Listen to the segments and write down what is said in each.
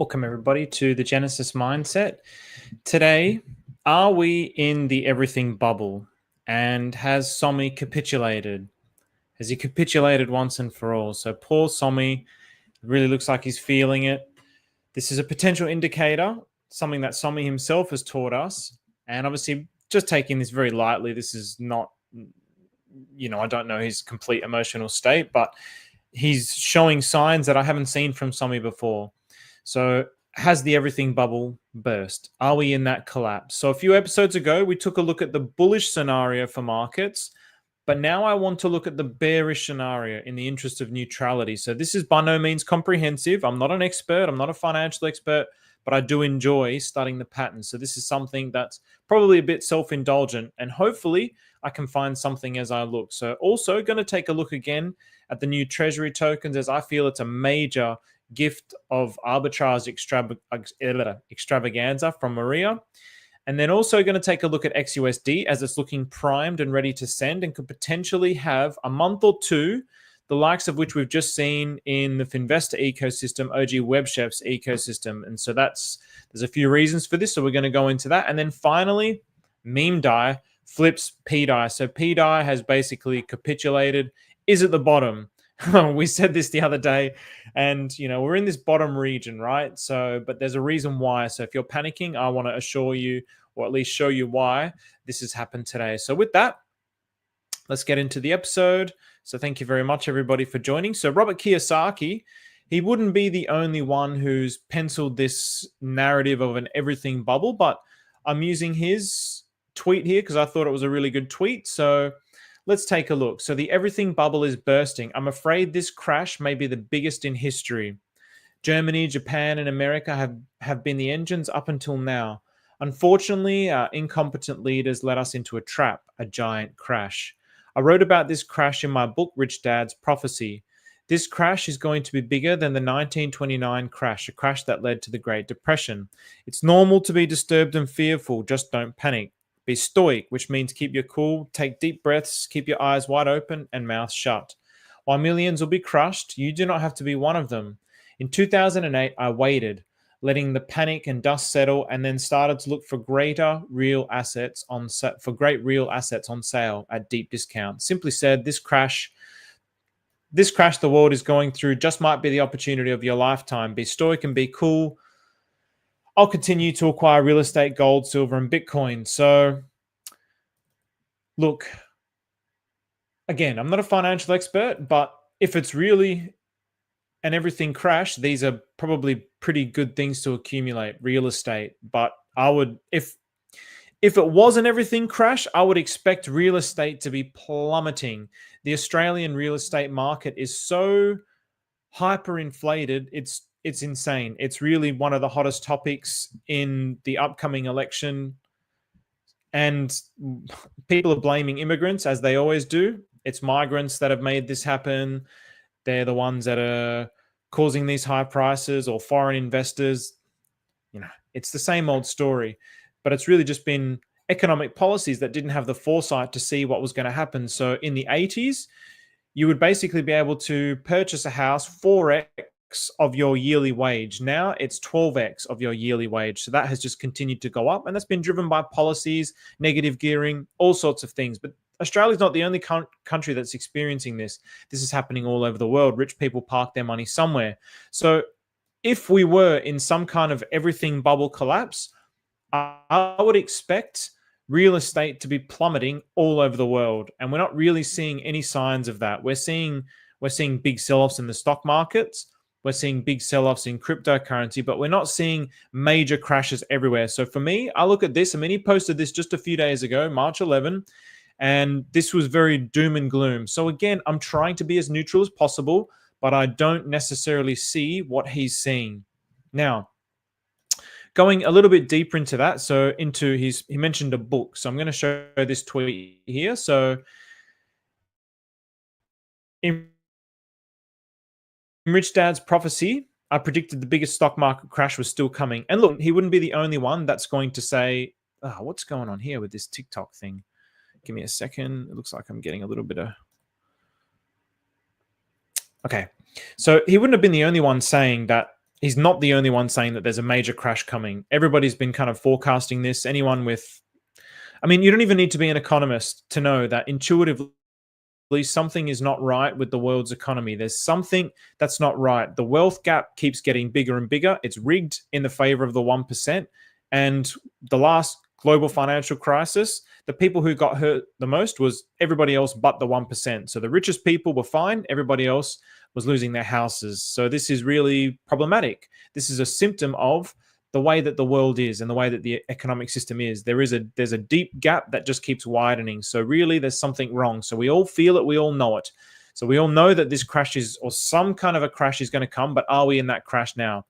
Welcome, everybody, to the Genesis Mindset. Today, are we in the everything bubble? And has Sommi capitulated? Has he capitulated once and for all? So poor Sommi, really looks like he's feeling it. This is a potential indicator, something that Sommi himself has taught us. And obviously, just taking this very lightly, this is not, I don't know his complete emotional state, but he's showing signs that I haven't seen from Sommi before. So has the everything bubble burst? Are we in that collapse? So a few episodes ago, we took a look at the bullish scenario for markets, but now I want to look at the bearish scenario in the interest of neutrality. So this is by no means comprehensive. I'm not an expert. I'm not a financial expert, but I do enjoy studying the patterns. So this is something that's probably a bit self-indulgent, and hopefully I can find something as I look. So also going to take a look again at the new Treasury tokens, as I feel it's a major gift of arbitrage extravaganza from Maria. And then also going to take a look at XUSD as it's looking primed and ready to send, and could potentially have a month or two, the likes of which we've just seen in the Finvesta ecosystem, OGWebChef's ecosystem. And so there's a few reasons for this. So we're going to go into that. And then finally, meme DAI flips pDAI. So pDAI has basically capitulated, is at the bottom. We said this the other day, and we're in this bottom region, right? So, but there's a reason why. So if you're panicking, I want to assure you, or at least show you why this has happened today. So with that, let's get into the episode. So thank you very much, everybody, for joining. So Robert Kiyosaki, he wouldn't be the only one who's penciled this narrative of an everything bubble, but I'm using his tweet here because I thought it was a really good tweet. So let's take a look. So the everything bubble is bursting. I'm afraid this crash may be the biggest in history. Germany, Japan, and America have been the engines up until now. Unfortunately, our incompetent leaders led us into a trap, a giant crash. I wrote about this crash in my book, Rich Dad's Prophecy. This crash is going to be bigger than the 1929 crash, a crash that led to the Great Depression. It's normal to be disturbed and fearful, just don't panic. Be stoic, which means keep your cool, take deep breaths, keep your eyes wide open and mouth shut. While millions will be crushed, you do not have to be one of them. In 2008, I waited, letting the panic and dust settle, and then started to look for great real assets on sale at deep discount. Simply said, this crash the world is going through just might be the opportunity of your lifetime. Be stoic and be cool. I'll continue to acquire real estate, gold, silver, and Bitcoin. So, look, again, I'm not a financial expert, but if it's really an everything crash, these are probably pretty good things to accumulate, real estate. But I would, if it was an everything crash, I would expect real estate to be plummeting. The Australian real estate market is so hyperinflated, it's insane. It's really one of the hottest topics in the upcoming election. And people are blaming immigrants, as they always do. It's migrants that have made this happen. They're the ones that are causing these high prices, or foreign investors. It's the same old story. But it's really just been economic policies that didn't have the foresight to see what was going to happen. So in the 80s, you would basically be able to purchase a house 4x of your yearly wage. Now it's 12x of your yearly wage. So that has just continued to go up, and that's been driven by policies, negative gearing, all sorts of things. But Australia is not the only country that's experiencing this. This is happening all over the world. Rich people park their money somewhere. So if we were in some kind of everything bubble collapse, I would expect real estate to be plummeting all over the world. And we're not really seeing any signs of that. We're seeing big sell-offs in the stock markets. We're seeing big sell-offs in cryptocurrency, but we're not seeing major crashes everywhere. So for me, I look at this. I mean, he posted this just a few days ago, March 11, and this was very doom and gloom. So again, I'm trying to be as neutral as possible, but I don't necessarily see what he's seeing. Now, going a little bit deeper into that, so he mentioned a book. So I'm going to show this tweet here. So in Rich Dad's Prophecy, I predicted the biggest stock market crash was still coming. And look, he wouldn't be the only one that's going to say, what's going on here with this TikTok thing? Give me a second. It looks like I'm getting a little bit of... Okay. So he wouldn't have been the only one saying that he's not the only one saying that there's a major crash coming. Everybody's been kind of forecasting this. Anyone with, I mean, you don't even need to be an economist to know that intuitively something is not right with the world's economy. There's something that's not right. The wealth gap keeps getting bigger and bigger. It's rigged in the favor of the 1%. And the last global financial crisis, the people who got hurt the most was everybody else but the 1%. So the richest people were fine. Everybody else was losing their houses. So this is really problematic. This is a symptom of the way that the world is and the way that the economic system is. There's a deep gap that just keeps widening. So really there's something wrong. So we all feel it, we all know it. So we all know that this crash is, or some kind of a crash is going to come, but are we in that crash now?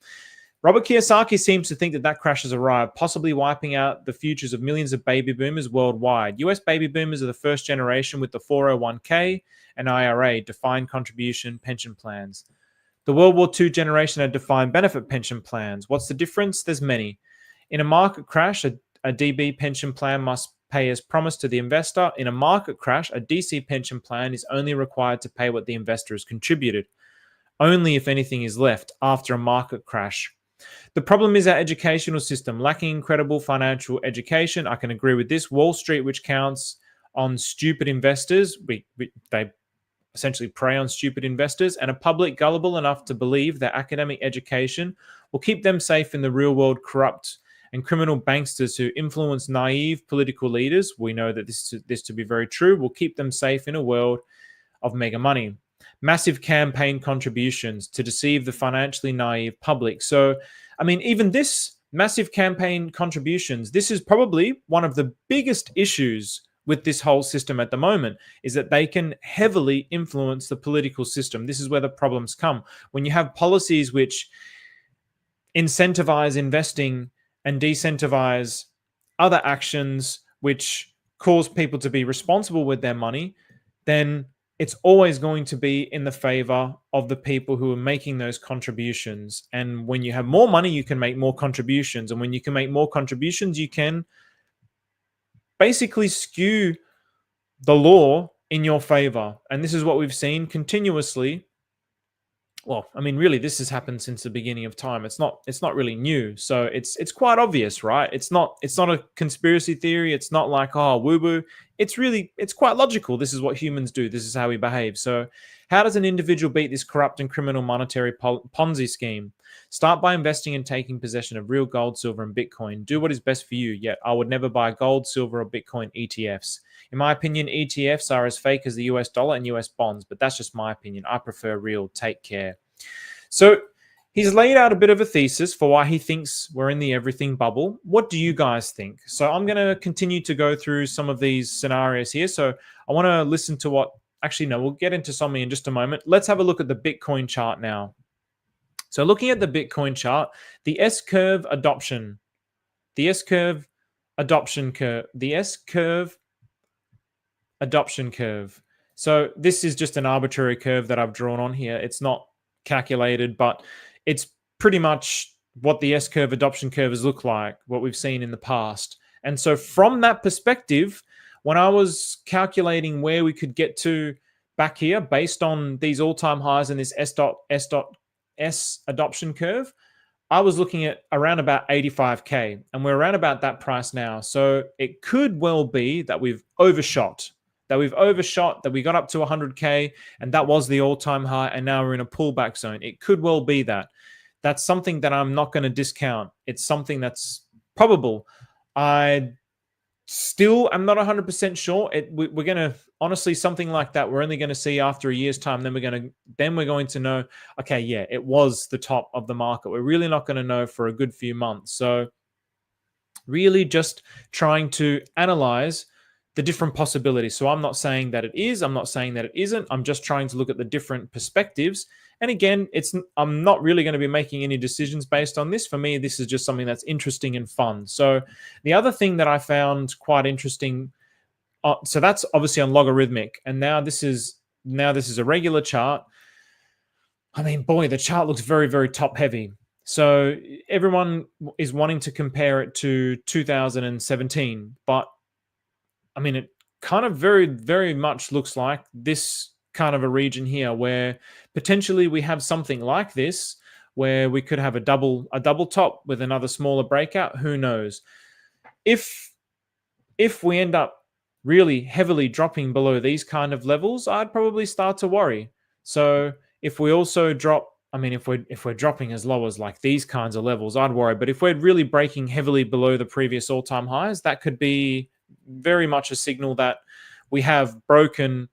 Robert Kiyosaki seems to think that that crash has arrived, possibly wiping out the futures of millions of baby boomers worldwide. US baby boomers are the first generation with the 401k and IRA, defined contribution pension plans. The World War II generation had defined benefit pension plans. What's the difference? There's many. In a market crash, a DB pension plan must pay as promised to the investor. In a market crash, a DC pension plan is only required to pay what the investor has contributed, only if anything is left after a market crash. The problem is our educational system, lacking incredible financial education. I can agree with this. Wall Street, which counts on stupid investors, they essentially prey on stupid investors, and a public gullible enough to believe that academic education will keep them safe in the real world. Corrupt and criminal banksters who influence naive political leaders, we know that this to be very true, will keep them safe in a world of mega money. Massive campaign contributions to deceive the financially naive public. So, I mean, even this massive campaign contributions, this is probably one of the biggest issues with this whole system at the moment, is that they can heavily influence the political system. This is where the problems come. When you have policies which incentivize investing and decentivize other actions which cause people to be responsible with their money, then it's always going to be in the favor of the people who are making those contributions. And when you have more money, you can make more contributions. And when you can make more contributions, you can basically skew the law in your favor. And this is what we've seen continuously. Well, I mean, really, this has happened since the beginning of time. It's not really new. So it's quite obvious, right? It's not a conspiracy theory. It's not like, oh, woo-woo. It's quite logical. This is what humans do. This is how we behave. So how does an individual beat this corrupt and criminal monetary Ponzi scheme? Start by investing and taking possession of real gold, silver, and Bitcoin. Do what is best for you. Yet I would never buy gold, silver, or Bitcoin ETFs. In my opinion, ETFs are as fake as the US dollar and US bonds, but that's just my opinion. I prefer real. Take care. So he's laid out a bit of a thesis for why he thinks we're in the everything bubble. What do you guys think? So I'm going to continue to go through some of these scenarios here. So I want to listen to what, actually, no, we'll get into Sommi in just a moment. Let's have a look at the Bitcoin chart now. So looking at the Bitcoin chart, the S-curve adoption curve. So this is just an arbitrary curve that I've drawn on here. It's not calculated, but it's pretty much what the S-curve adoption curves look like, what we've seen in the past. And so from that perspective, when I was calculating where we could get to back here based on these all-time highs in this S adoption curve, I was looking at around about 85K, and we're around about that price now. So it could well be that we've overshot, that we got up to 100K, and that was the all-time high, and now we're in a pullback zone. It could well be that. That's something that I'm not going to discount. It's something that's probable. I still am not 100% sure. We're going to, honestly, something like that, we're only going to see after a year's time. Then we're going to know, okay, yeah, it was the top of the market. We're really not going to know for a good few months. So really just trying to analyze the different possibilities. So I'm not saying that it is, I'm not saying that it isn't. I'm just trying to look at the different perspectives. And again, I'm not really going to be making any decisions based on this. For me, this is just something that's interesting and fun. So the other thing that I found quite interesting, so that's obviously on logarithmic, and now this is a regular chart. I mean, boy, the chart looks very, very top heavy. So everyone is wanting to compare it to 2017, but I mean, it kind of very, very much looks like this kind of a region here where potentially we have something like this, where we could have a double top with another smaller breakout. Who knows? If we end up really heavily dropping below these kind of levels, I'd probably start to worry. So if we also drop, I mean, if we're dropping as low as like these kinds of levels, I'd worry. But if we're really breaking heavily below the previous all-time highs, that could be very much a signal that we have broken,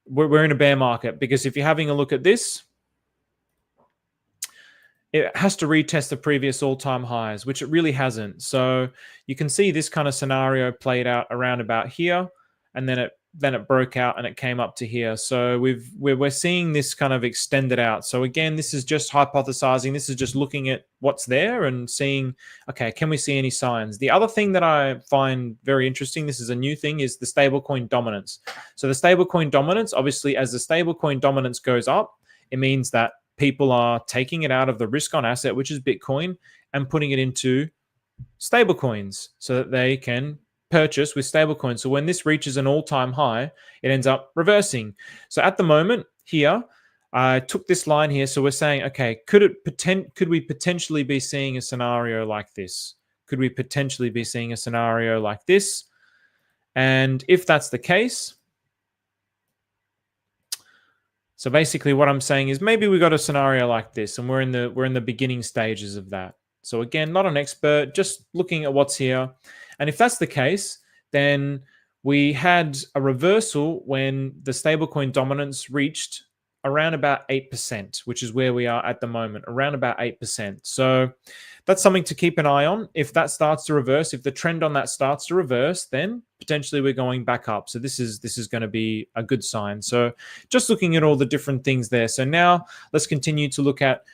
we're in a bear market. Because if you're having a look at this, it has to retest the previous all-time highs, which it really hasn't. So you can see this kind of scenario played out around about here, and then it broke out and it came up to here. So we're seeing this kind of extended out. So again, this is just hypothesizing. This is just looking at what's there and seeing, okay, can we see any signs? The other thing that I find very interesting, this is a new thing, is the stablecoin dominance. So the stablecoin dominance, obviously, as the stablecoin dominance goes up, it means that people are taking it out of the risk on asset, which is Bitcoin, and putting it into stablecoins so that they can purchase with stablecoins. So when this reaches an all-time high, it ends up reversing. So at the moment here, I took this line here. So we're saying, okay, could we potentially be seeing a scenario like this? Could we potentially be seeing a scenario like this? And if that's the case, so basically what I'm saying is maybe we got a scenario like this and we're in the beginning stages of that. So again, not an expert, just looking at what's here. And if that's the case, then we had a reversal when the stablecoin dominance reached around about 8%, which is where we are at the moment, around about 8%. So that's something to keep an eye on. If that starts to reverse, if the trend on that starts to reverse, then potentially we're going back up. So this is going to be a good sign. So just looking at all the different things there. So now let's continue to look at,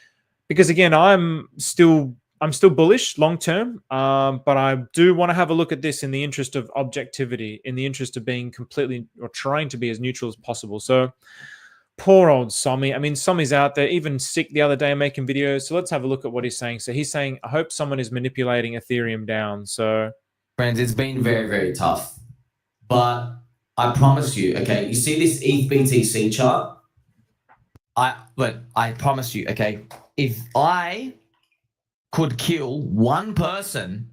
because again, I'm still bullish long term, but I do want to have a look at this in the interest of objectivity, in the interest of being completely, or trying to be as neutral as possible. So poor old Sommi. I mean, Sommi's out there, even sick the other day making videos. So let's have a look at what he's saying. So he's saying, I hope someone is manipulating Ethereum down. So friends, it's been very, very tough. But I promise you, okay, you see this ETH BTC chart? I promise you, okay, if I could kill one person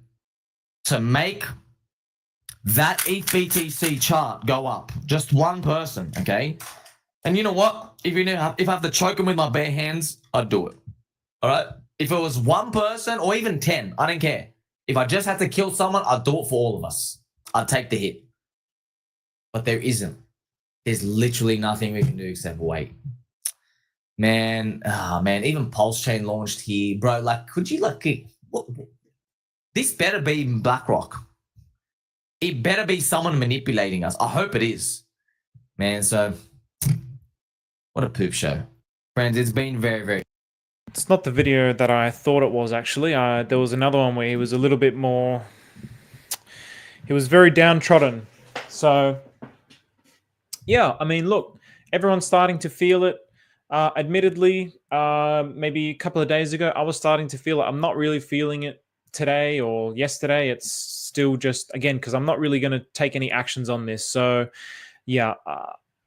to make that ETH BTC chart go up, just one person, okay? And you know what? If I have to choke him with my bare hands, I'd do it. All right? If it was one person or even 10, I don't care. If I just had to kill someone, I'd do it for all of us. I'd take the hit. But there isn't. There's literally nothing we can do except wait. Man, even Pulse Chain launched here. Bro, like, could you, like, this better be BlackRock. It better be someone manipulating us. I hope it is. Man, so what a poop show. Friends, it's been very, very... It's not the video that I thought it was, actually. There was another one where he was a little bit more... He was very downtrodden. So, yeah, I mean, look, everyone's starting to feel it. Admittedly, maybe a couple of days ago, I was starting to feel it. I'm not really feeling it today or yesterday. It's still just, again, because I'm not really going to take any actions on this. So, yeah,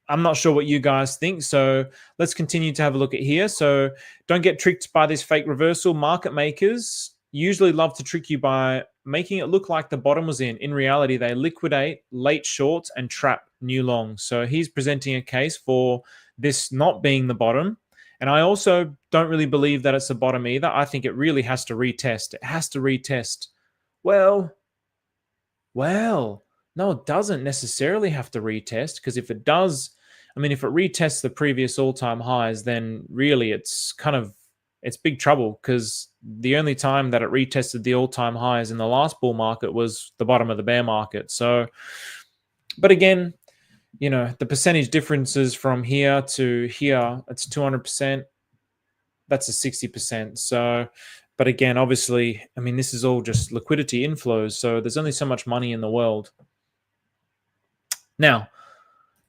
I'm not sure what you guys think. So let's continue to have a look at here. So don't get tricked by this fake reversal. Market makers usually love to trick you by making it look like the bottom was in. In reality, they liquidate late shorts and trap new longs. So he's presenting a case for this not being the bottom. And I also don't really believe that it's the bottom either. I think it really has to retest. It has to retest. Well, no, it doesn't necessarily have to retest, because if it does, I mean, if it retests the previous all-time highs, then really it's big trouble, because the only time that it retested the all-time highs in the last bull market was the bottom of the bear market. So, but again, you know, the percentage differences from here to here, it's 200%. That's a 60%. So, but again, obviously, I mean, this is all just liquidity inflows. So there's only so much money in the world. Now,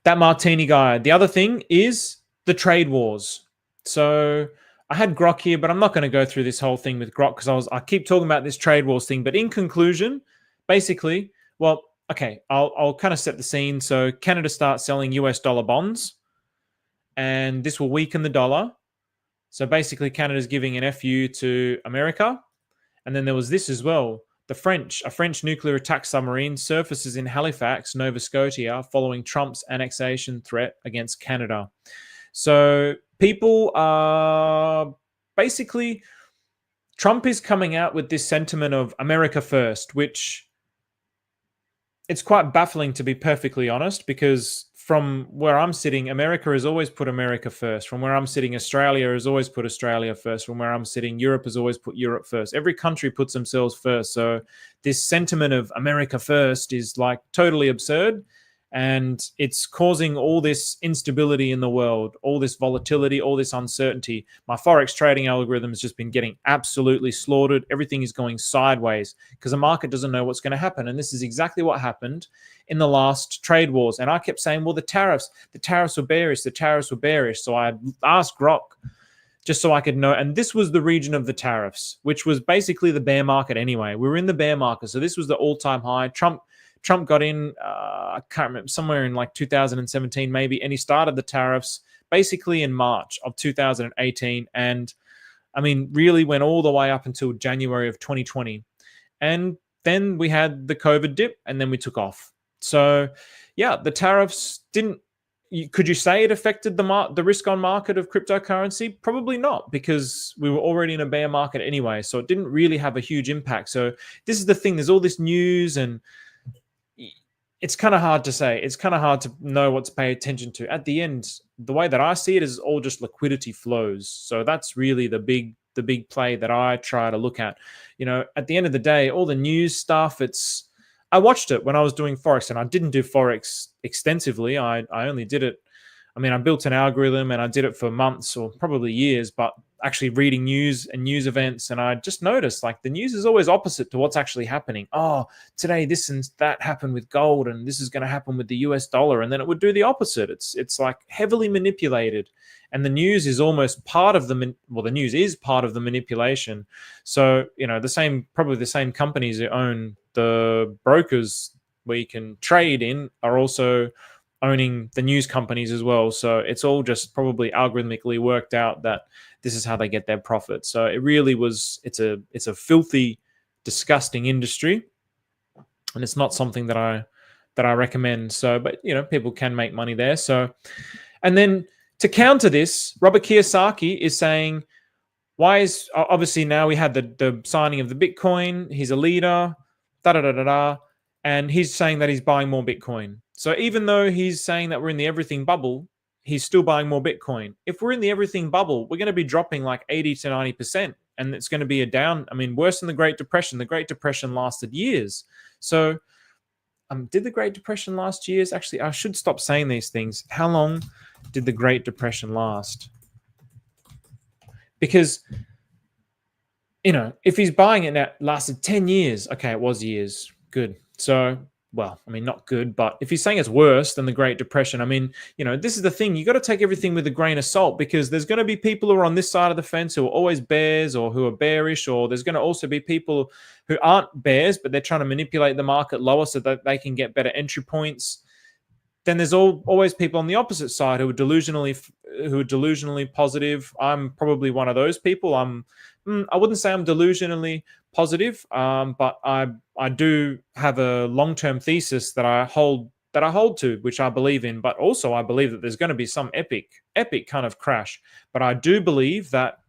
that Martini guy. The other thing is the trade wars. So I had Grok here, but I'm not going to go through this whole thing with Grok, because I keep talking about this trade wars thing. But in conclusion, basically, well, okay, I'll kind of set the scene. So Canada starts selling US dollar bonds, and this will weaken the dollar. So basically, Canada's giving an FU to America. And then there was this as well. A French nuclear attack submarine surfaces in Halifax, Nova Scotia, following Trump's annexation threat against Canada. So people are basically, Trump is coming out with this sentiment of America first, which it's quite baffling, to be perfectly honest, because from where I'm sitting, America has always put America first. From where I'm sitting, Australia has always put Australia first. From where I'm sitting, Europe has always put Europe first. Every country puts themselves first. So this sentiment of America first is like totally absurd. And it's causing all this instability in the world, all this volatility, all this uncertainty. My Forex trading algorithm has just been getting absolutely slaughtered. Everything is going sideways because the market doesn't know what's going to happen. And this is exactly what happened in the last trade wars. And I kept saying, well, the tariffs were bearish, the tariffs were bearish. So I asked Grok just so I could know. And this was the region of the tariffs, which was basically the bear market anyway. We were in the bear market. So this was the all-time high. Trump got in, I can't remember, somewhere in like 2017 maybe, and he started the tariffs basically in March of 2018. And I mean, really went all the way up until January of 2020. And then we had the COVID dip, and then we took off. So yeah, the tariffs didn't, could you say it affected the risk on market of cryptocurrency? Probably not, because we were already in a bear market anyway. So it didn't really have a huge impact. So this is the thing, there's all this news and it's kind of hard to say. It's kind of hard to know what to pay attention to. At the end, the way that I see it is all just liquidity flows. So that's really the big play that I try to look at. You know, at the end of the day, all the news stuff, I watched it when I was doing Forex, and I didn't do Forex extensively. I only did it. I mean, I built an algorithm and I did it for months or probably years, but actually reading news and news events. And I just noticed like the news is always opposite to what's actually happening. Oh, today this and that happened with gold, and this is going to happen with the US dollar. And then it would do the opposite. It's like heavily manipulated. And the news is almost part of the news is part of the manipulation. So, you know, probably the same companies that own the brokers where you can trade in are also owning the news companies as well. So it's all just probably algorithmically worked out that this is how they get their profit. So it really it's a filthy, disgusting industry, and it's not something that I recommend. So, but you know, people can make money there. So, and then to counter this, Robert Kiyosaki is saying, why is obviously now we had the signing of the Bitcoin, he's a leader, and he's saying that he's buying more Bitcoin. So even though he's saying that we're in the everything bubble, he's still buying more Bitcoin. If we're in the everything bubble, we're going to be dropping like 80 to 90%. And it's going to be worse than the Great Depression. The Great Depression lasted years. So did the Great Depression last years? Actually, I should stop saying these things. How long did the Great Depression last? Because, you know, if he's buying it now, it lasted 10 years. Okay, it was years. Good. So, well, I mean, not good, but if he's saying it's worse than the Great Depression, I mean, you know, this is the thing. You got to take everything with a grain of salt, because there's going to be people who are on this side of the fence who are always bears or who are bearish, or there's going to also be people who aren't bears, but they're trying to manipulate the market lower so that they can get better entry points. Then there's always people on the opposite side who are delusionally positive. I'm probably one of those people. I wouldn't say I'm delusionally positive, but I do have a long-term thesis that I hold to, which I believe in. But also I believe that there's going to be some epic kind of crash. But I do believe that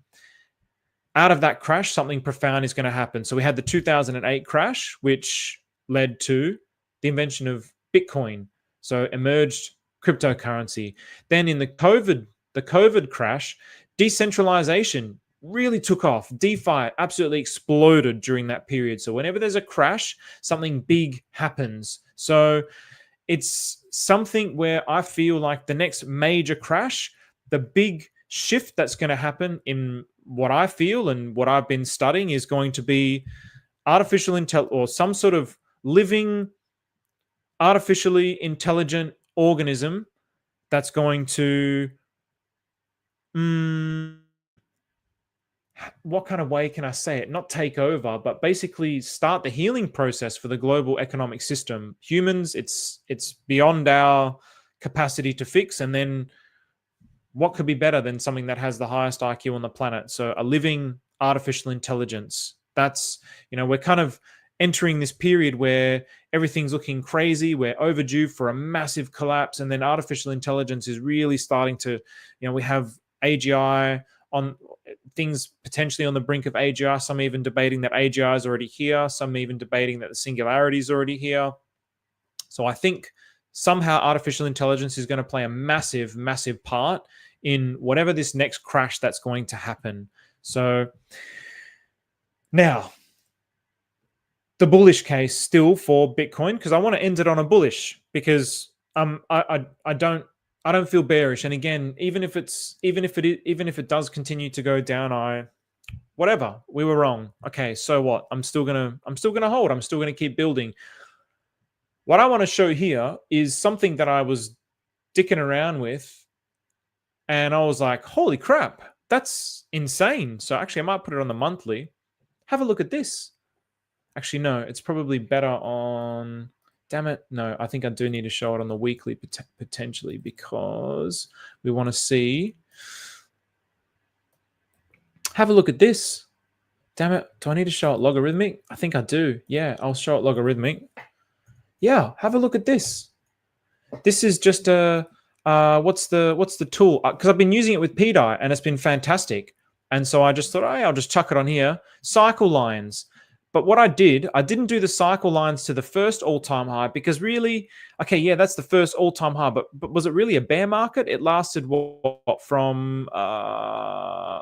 out of that crash, something profound is going to happen. So we had the 2008 crash, which led to the invention of Bitcoin. So emerged cryptocurrency. Then in the COVID crash, decentralization really took off. DeFi absolutely exploded during that period. So whenever there's a crash, something big happens. So it's something where I feel like the next major crash, the big shift that's going to happen in what I feel and what I've been studying, is going to be artificial intelligence, or some sort of living artificially intelligent organism that's going to what kind of way can I say it? Not take over, but basically start the healing process for the global economic system. Humans, it's beyond our capacity to fix. And then what could be better than something that has the highest IQ on the planet? So a living artificial intelligence. That's, we're kind of entering this period where everything's looking crazy. We're overdue for a massive collapse. And then artificial intelligence is really starting to, we have AGI on things potentially on the brink of AGI. Some even debating that AGI is already here. Some even debating that the singularity is already here. So I think somehow artificial intelligence is going to play a massive, massive part in whatever this next crash that's going to happen. So now, the bullish case still for Bitcoin, because I want to end it on a bullish, because I don't feel bearish. And again, even if it does continue to go down, whatever, we were wrong. Okay, so what? I'm still gonna hold. I'm still gonna keep building. What I want to show here is something that I was dicking around with, and I was like, holy crap, that's insane. So actually, I might put it on the monthly. Have a look at this. Actually, no, it's probably better on... Damn it. No, I think I do need to show it on the weekly potentially, because we want to see... Have a look at this. Damn it. Do I need to show it logarithmic? I think I do. Yeah, I'll show it logarithmic. Yeah, have a look at this. This is just a... what's the tool? Because I've been using it with pDAI, and it's been fantastic. And so I just thought, hey, I'll just chuck it on here. Cycle lines. But what I didn't do the cycle lines to the first all-time high, because really, okay, yeah, that's the first all-time high, but was it really a bear market? It lasted what from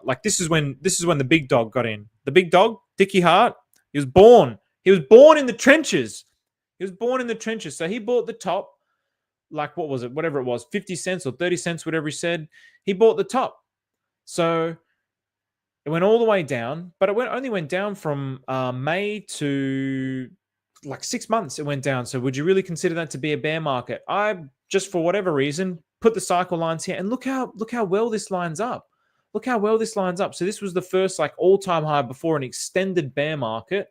like this is when the big dog got in. The big dog, Dickie Hart, he was born in the trenches. So he bought the top, like what was it? Whatever it was, 50 cents or 30 cents, whatever he said. He bought the top. So it went all the way down, but it only went down from May to like 6 months. It went down. So would you really consider that to be a bear market? I just, for whatever reason, put the cycle lines here, and look how well this lines up. Look how well this lines up. So this was the first like all-time high before an extended bear market,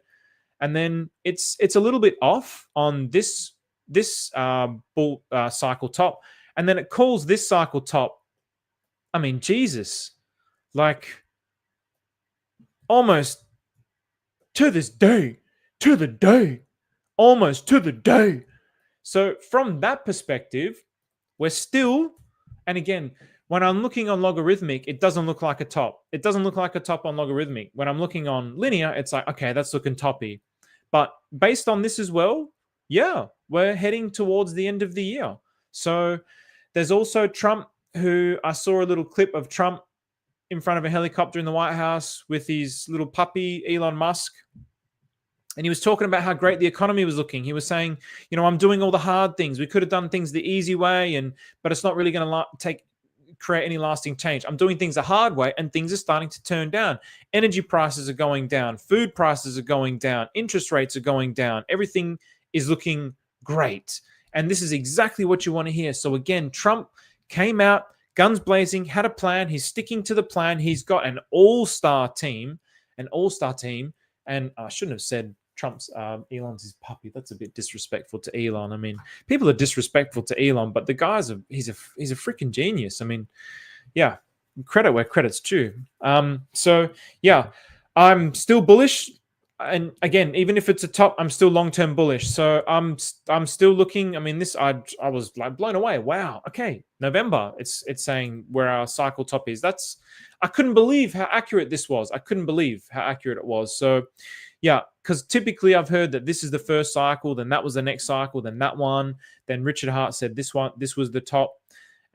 and then it's a little bit off on this bull cycle top, and then it calls this cycle top. I mean, Jesus, like, almost to the day. Almost to the day. So from that perspective, we're still, and again, when I'm looking on logarithmic, it doesn't look like a top. It doesn't look like a top on logarithmic. When I'm looking on linear, it's like, okay, that's looking toppy. But based on this as well, yeah, we're heading towards the end of the year. So there's also Trump, who I saw a little clip of Trump in front of a helicopter in the White House with his little puppy, Elon Musk. And he was talking about how great the economy was looking. He was saying, I'm doing all the hard things. We could have done things the easy way, but it's not really going to create any lasting change. I'm doing things the hard way, and things are starting to turn down. Energy prices are going down. Food prices are going down. Interest rates are going down. Everything is looking great. And this is exactly what you want to hear. So again, Trump came out, guns blazing, had a plan. He's sticking to the plan. He's got an all-star team. And I shouldn't have said Trump's, Elon's his puppy. That's a bit disrespectful to Elon. I mean, people are disrespectful to Elon, but the guy's he's a freaking genius. I mean, yeah, credit where credit's due. So yeah, I'm still bullish. And again, even if it's a top, I'm still long-term bullish. So I'm still looking. I mean, I was like blown away. Wow. Okay, November. It's saying where our cycle top is. I couldn't believe how accurate this was. I couldn't believe how accurate it was. So yeah, because typically I've heard that this is the first cycle, then that was the next cycle, then that one, then Richard Hart said this was the top.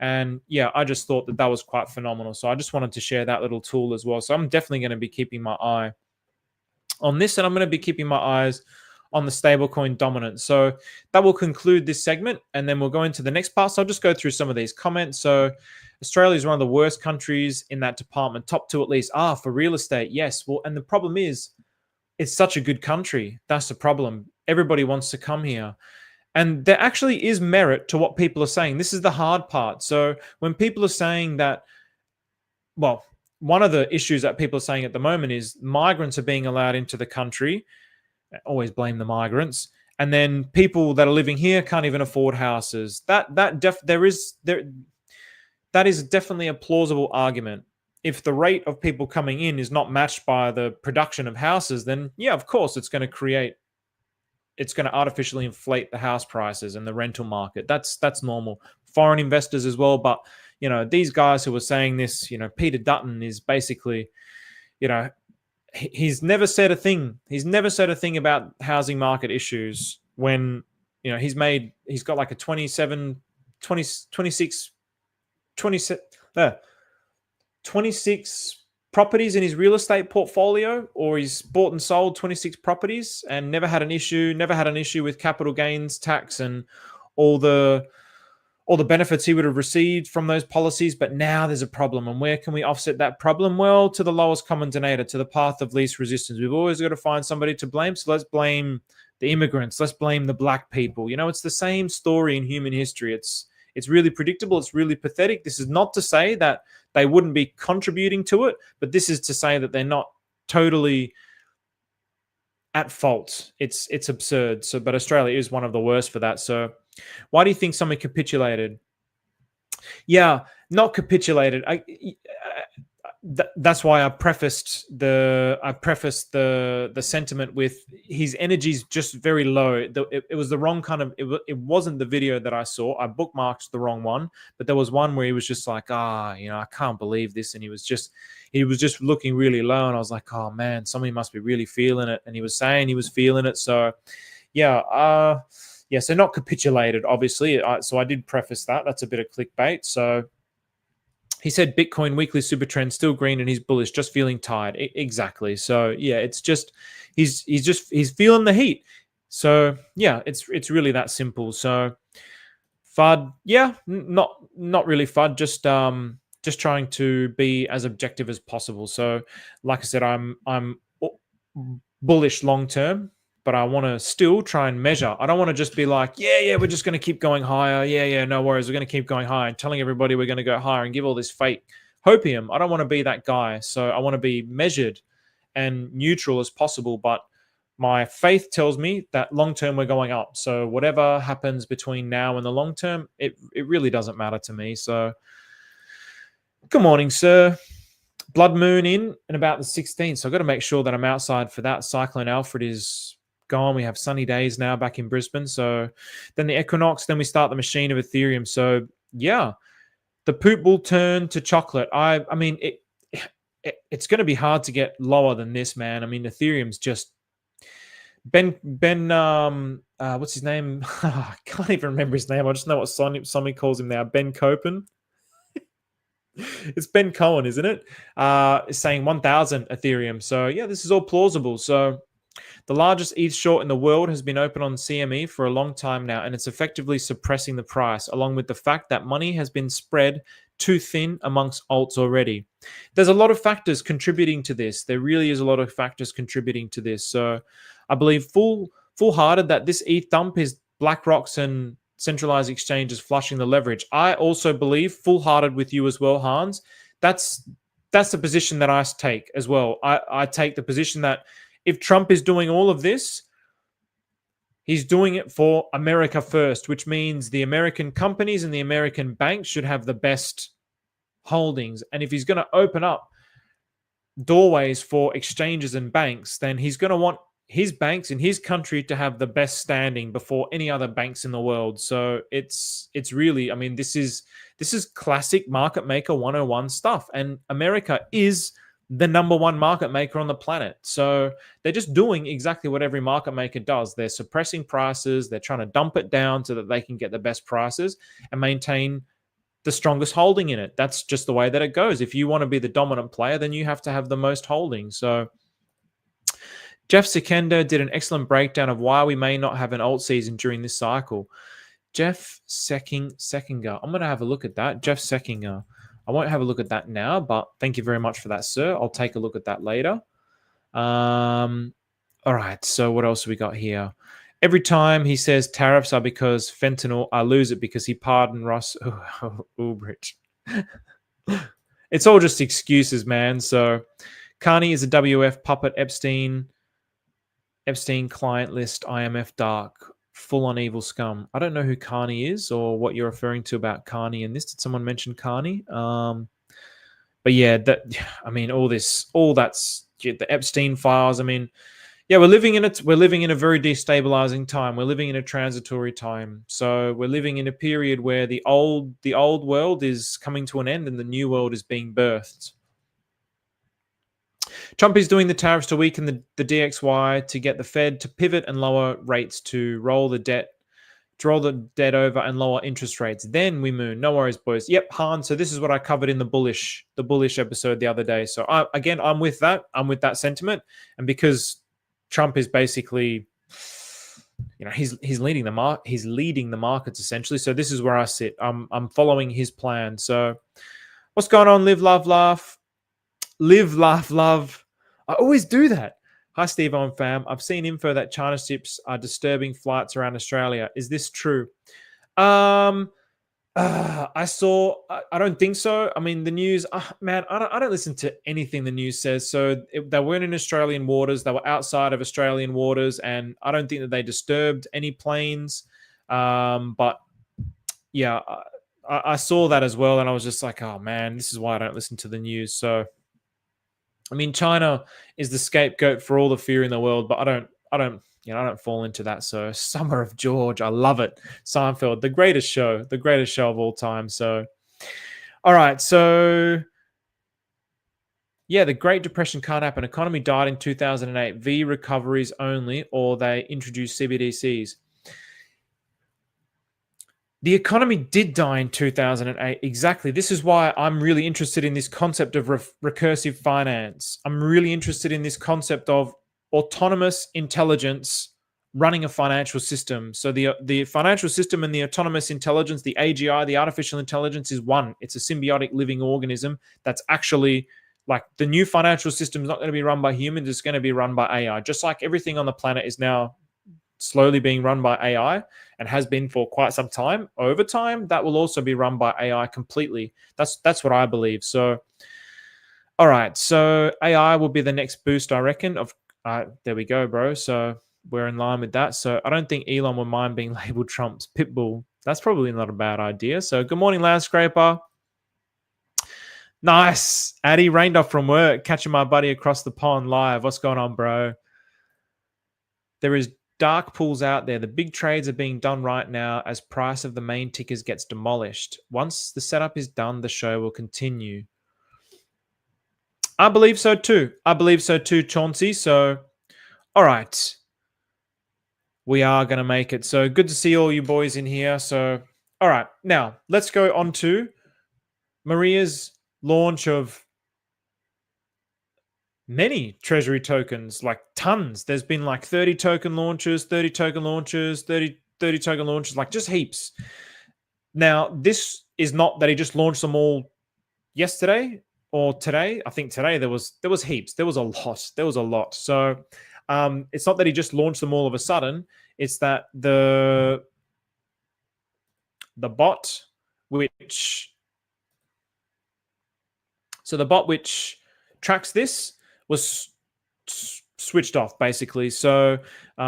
And yeah, I just thought that was quite phenomenal. So I just wanted to share that little tool as well. So I'm definitely going to be keeping my eye on this, and I'm going to be keeping my eyes on the stablecoin dominance. So that will conclude this segment, and then we'll go into the next part. So I'll just go through some of these comments. So Australia is one of the worst countries in that department, top 2 at least. For real estate, yes. Well, and the problem is, it's such a good country. That's the problem. Everybody wants to come here. And there actually is merit to what people are saying. This is the hard part. So when people are saying that, well, one of the issues that people are saying at the moment is migrants are being allowed into the country. I always blame the migrants. And then people that are living here can't even afford houses. There that is definitely a plausible argument. If the rate of people coming in is not matched by the production of houses, then yeah, of course, it's going to artificially inflate the house prices and the rental market. That's normal. Foreign investors as well. But, these guys who were saying this, Peter Dutton is basically, he's never said a thing. He's never said a thing about housing market issues when, he's got like a 26 properties in his real estate portfolio, or he's bought and sold 26 properties and never had an issue with capital gains tax and all the benefits he would have received from those policies. But now there's a problem. And where can we offset that problem? Well, to the lowest common denominator, to the path of least resistance. We've always got to find somebody to blame. So let's blame the immigrants. Let's blame the black people. It's the same story in human history. It's really predictable. It's really pathetic. This is not to say that they wouldn't be contributing to it, but this is to say that they're not totally at fault. It's absurd. So, but Australia is one of the worst for that. So why do you think Sommi capitulated? Yeah, not capitulated. That's why I prefaced the sentiment with his energy's just very low. It was the wrong kind of. It wasn't the video that I saw. I bookmarked the wrong one, but there was one where he was just like, I can't believe this, and he was just looking really low, and I was like, oh man, somebody must be really feeling it, and he was saying he was feeling it. So yeah, so not capitulated, obviously. So I did preface that. That's a bit of clickbait. So. He said Bitcoin weekly super trend still green and he's bullish, just feeling tired. Exactly. So yeah, it's just he's feeling the heat. So yeah, it's really that simple. So FUD, yeah, not really FUD, just trying to be as objective as possible. So like I said, I'm bullish long term, but I want to still try and measure. I don't want to just be like, yeah, we're just going to keep going higher. Yeah, no worries. We're going to keep going higher and telling everybody we're going to go higher and give all this fake hopium. I don't want to be that guy. So I want to be measured and neutral as possible. But my faith tells me that long-term we're going up. So whatever happens between now and the long term, it really doesn't matter to me. So good morning, sir. Blood moon in about the 16th. So I've got to make sure that I'm outside for that. Cyclone Alfred is gone. We have sunny days now back in Brisbane. So then the equinox, then we start the machine of Ethereum. So yeah, the poop will turn to chocolate. I mean, it's going to be hard to get lower than this, man. I mean, Ethereum's just Ben what's his name? I can't even remember his name. I just know what Sommi calls him now. Ben Copen. It's Ben Cohen, isn't it? Is saying 1,000 Ethereum. So yeah, this is all plausible. So the largest ETH short in the world has been open on CME for a long time now, and it's effectively suppressing the price, along with the fact that money has been spread too thin amongst alts already. There's a lot of factors contributing to this. There really is a lot of factors contributing to this. So I believe full-hearted that this ETH dump is BlackRock's and centralized exchanges flushing the leverage. I also believe, full-hearted with you as well, Hans, that's the position that I take as well. I take the position that if Trump is doing all of this, he's doing it for America first, which means the American companies and the American banks should have the best holdings. And if he's going to open up doorways for exchanges and banks, then he's going to want his banks in his country to have the best standing before any other banks in the world. So it's really, I mean, this is classic market maker 101 stuff. And America is the number one market maker on the planet. So they're just doing exactly what every market maker does. They're suppressing prices. They're trying to dump it down so that they can get the best prices and maintain the strongest holding in it. That's just the way that it goes. If you want to be the dominant player, then you have to have the most holding. So Jeff Sekenda did an excellent breakdown of why we may not have an alt season during this cycle. Jeff Sekinger. I'm going to have a look at that. Jeff Sekinger. I won't have a look at that now, but thank you very much for that, sir. I'll take a look at that later. All right, so what else have we got here? Every time he says tariffs are because fentanyl, I lose it because he pardoned Ross Ulbricht. It's all just excuses, man. So Carney is a WF puppet, Epstein client list, IMF dark. Full on evil scum. I don't know who Carney is or what you're referring to about Carney in this. Did someone mention Carney? But yeah, I mean, all that's the Epstein files. I mean, yeah, we're living in a very destabilizing time. We're living in a transitory time. So we're living in a period where the old world is coming to an end and the new world is being birthed. Trump is doing the tariffs to weaken the DXY to get the Fed to pivot and lower rates to roll the debt over and lower interest rates. Then we moon. No worries, boys. Yep, Han. So this is what I covered in the bullish episode the other day. So I'm with that. I'm with that sentiment. And because Trump is basically, he's leading the markets essentially. So this is where I sit. I'm following his plan. So what's going on? Live, laugh, laugh. Live, laugh, love. I always do that. Hi, Steve on fam. I've seen info that China ships are disturbing flights around Australia. Is this true? I don't think so. I mean, the news, man, I don't listen to anything the news says. So they weren't in Australian waters. They were outside of Australian waters. And I don't think that they disturbed any planes. But yeah, I saw that as well. And I was just like, oh man, this is why I don't listen to the news. So, I mean, China is the scapegoat for all the fear in the world, but I don't fall into that. So Summer of George, I love it. Seinfeld, the greatest show of all time. So, all right. So yeah, the Great Depression can't happen. Economy died in 2008. V recoveries only, or they introduced CBDCs. The economy did die in 2008. Exactly. This is why I'm really interested in this concept of recursive finance. I'm really interested in this concept of autonomous intelligence running a financial system. So the financial system and the autonomous intelligence, the AGI, the artificial intelligence is one. It's a symbiotic living organism that's actually like the new financial system is not going to be run by humans. It's going to be run by AI. Just like everything on the planet is now slowly being run by AI and has been for quite some time. Over time, that will also be run by AI completely. That's what I believe. So, all right. So AI will be the next boost, I reckon. There we go, bro. So we're in line with that. So I don't think Elon would mind being labeled Trump's pitbull. That's probably not a bad idea. So good morning, Landscraper. Nice. Addy, rained off from work, catching my buddy across the pond live. What's going on, bro? There is dark pools out there. The big trades are being done right now as price of the main tickers gets demolished. Once the setup is done, the show will continue. I believe so too. Chauncey. So, all right. We are going to make it. So good to see all you boys in here. So, all right. Now, let's go on to Maria's launch of many Treasury tokens, like tons. There's been like 30 token launches, 30 token launches, like just heaps. Now, this is not that he just launched them all yesterday or today. I think today there was heaps. There was a lot. So it's not that he just launched them all of a sudden. It's that the bot which tracks this was switched off basically. So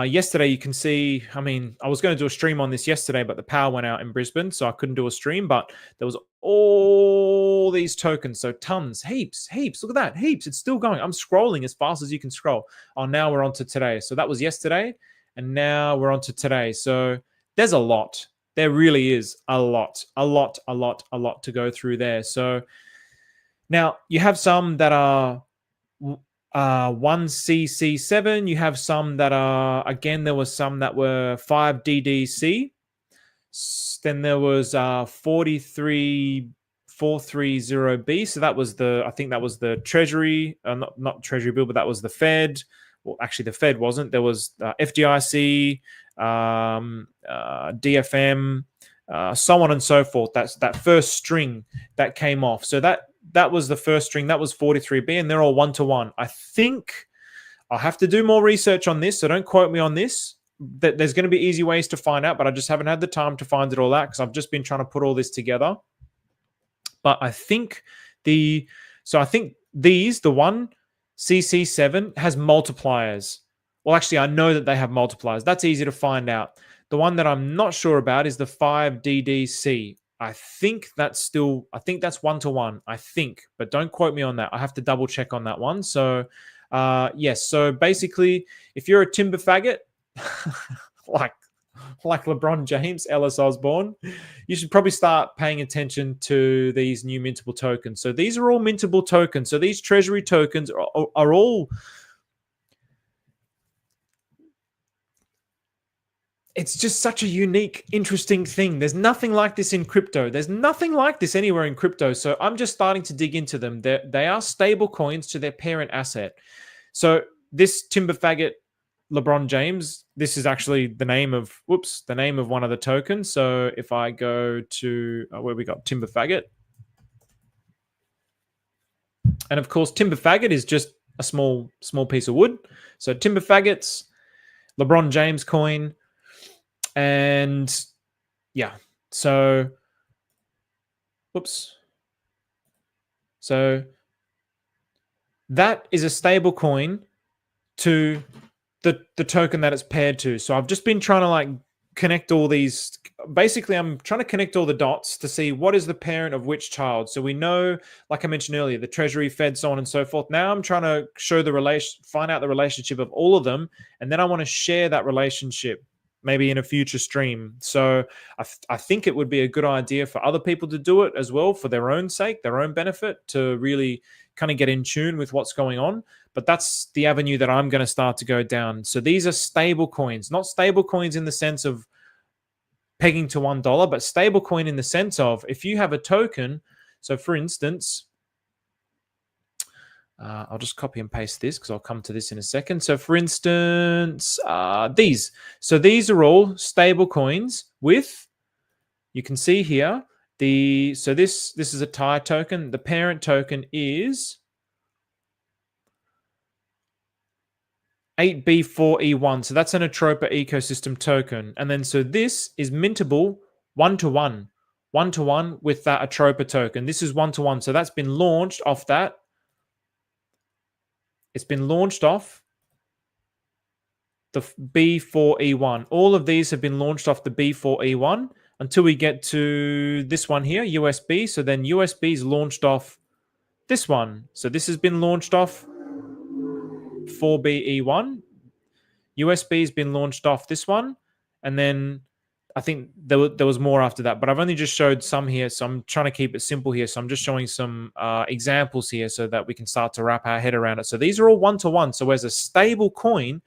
yesterday you can see, I mean, I was going to do a stream on this yesterday, but the power went out in Brisbane, so I couldn't do a stream, but there was all these tokens. So tons, heaps. Look at that, heaps. It's still going. I'm scrolling as fast as you can scroll. Oh, now we're on to today. So that was yesterday, and now we're on to today. So there's a lot. There really is a lot to go through there. So now you have some that are 1CC7. You have some that are, again, there was some that were 5DDC. Then there was 43430B. So that was I think that was the Treasury, not Treasury bill, but that was the Fed. Well, actually, the Fed wasn't. There was FDIC, DFM, so on and so forth. That's that first string that came off. So that was the first string. That was 43B, and they're all one-to-one. I think I'll have to do more research on this, so don't quote me on this. There's going to be easy ways to find out, but I just haven't had the time to find it all out because I've just been trying to put all this together. But I think the one CC7 has multipliers. Well, actually, I know that they have multipliers. That's easy to find out. The one that I'm not sure about is the 5DDC. I think that's 1-to-1. I think, but don't quote me on that. I have to double check on that one. So, yes. So basically, if you're a timber faggot, like LeBron James, Ellis Osborne, you should probably start paying attention to these new mintable tokens. So these are all mintable tokens. So these Treasury tokens are all. It's just such a unique, interesting thing. There's nothing like this in crypto. There's nothing like this anywhere in crypto. So I'm just starting to dig into them. They are stable coins to their parent asset. So this timber faggot LeBron James, this is actually the name of one of the tokens. So if I go to where we got timber faggot, and of course timber faggot is just a small piece of wood. So timber faggots, LeBron James coin. And yeah, so, so that is a stable coin to the token that it's paired to. So I've just been trying to like connect all these. Basically, I'm trying to connect all the dots to see what is the parent of which child. So we know, like I mentioned earlier, the Treasury, Fed, so on and so forth. Now I'm trying to find out the relationship of all of them. And then I want to share that relationship maybe in a future stream. So I think it would be a good idea for other people to do it as well for their own sake, their own benefit, to really kind of get in tune with what's going on. But that's the avenue that I'm going to start to go down. So these are stable coins, not stable coins in the sense of pegging to $1, but stable coin in the sense of if you have a token. So for instance, I'll just copy and paste this because I'll come to this in a second. So for instance, these. So these are all stable coins with, you can see here, so this is a TAI token. The parent token is 8B4E1. So that's an Atropa ecosystem token. And then so this is mintable 1-to-1. 1-to-1 with that Atropa token. This is 1-to-1. So that's been launched off that. It's been launched off the B4E1. All of these have been launched off the B4E1 until we get to this one here, USB. So then USB is launched off this one. So this has been launched off 4BE1. USB has been launched off this one. And then I think there was more after that, but I've only just showed some here. So I'm trying to keep it simple here. So I'm just showing some examples here so that we can start to wrap our head around it. So these are all 1-to-1. So as a stable coin,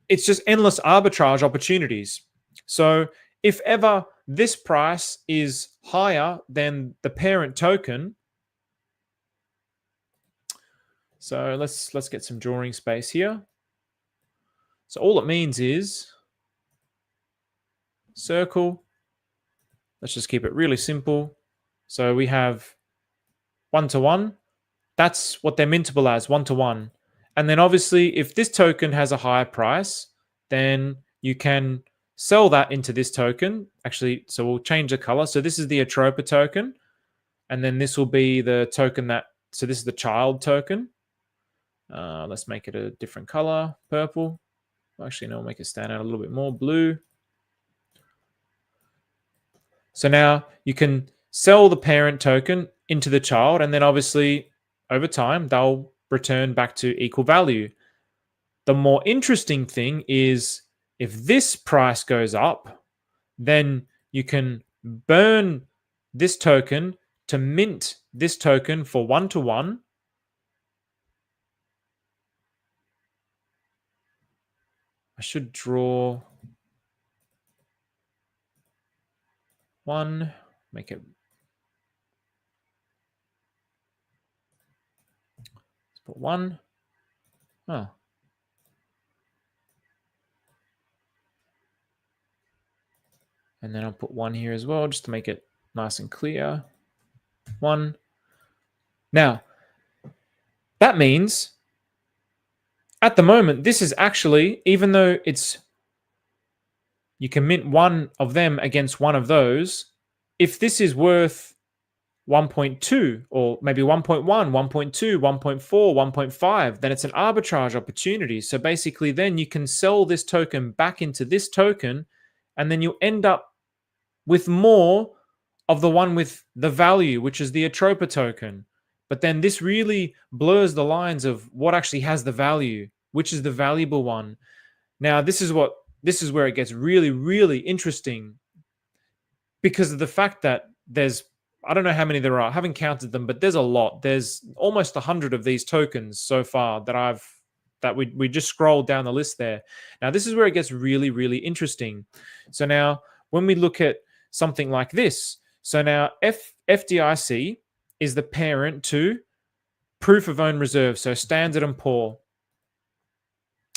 it's just endless arbitrage opportunities. So if ever this price is higher than the parent token, so let's get some drawing space here. So all it means is circle. Let's just keep it really simple. So we have 1-to-1. That's what they're mintable as, 1-to-1. And then obviously, if this token has a higher price, then you can sell that into this token. Actually, so we'll change the color. So this is the Atropa token. And then this will be the token so this is the child token. Let's make it a different color, purple. Actually, no, we'll make it stand out a little bit more, blue. So now you can sell the parent token into the child, and then obviously over time, they'll return back to equal value. The more interesting thing is if this price goes up, then you can burn this token to mint this token for 1-to-1. I should draw one, make it. Let's put one. Oh. And then I'll put one here as well, just to make it nice and clear. One. Now, that means at the moment, this is actually, even though you can mint one of them against one of those, if this is worth 1.2 or maybe 1.1, 1.2, 1.4, 1.5, then it's an arbitrage opportunity. So basically then you can sell this token back into this token, and then you end up with more of the one with the value, which is the Atropa token. But then this really blurs the lines of what actually has the value, which is the valuable one. Now, this is where it gets really, really interesting, because of the fact that there's, I don't know how many there are, I haven't counted them, but there's a lot. There's almost 100 of these tokens so far that we just scrolled down the list there. Now, this is where it gets really, really interesting. So now when we look at something like this, so now FDIC is the parent to proof of own reserve, so Standard and Poor.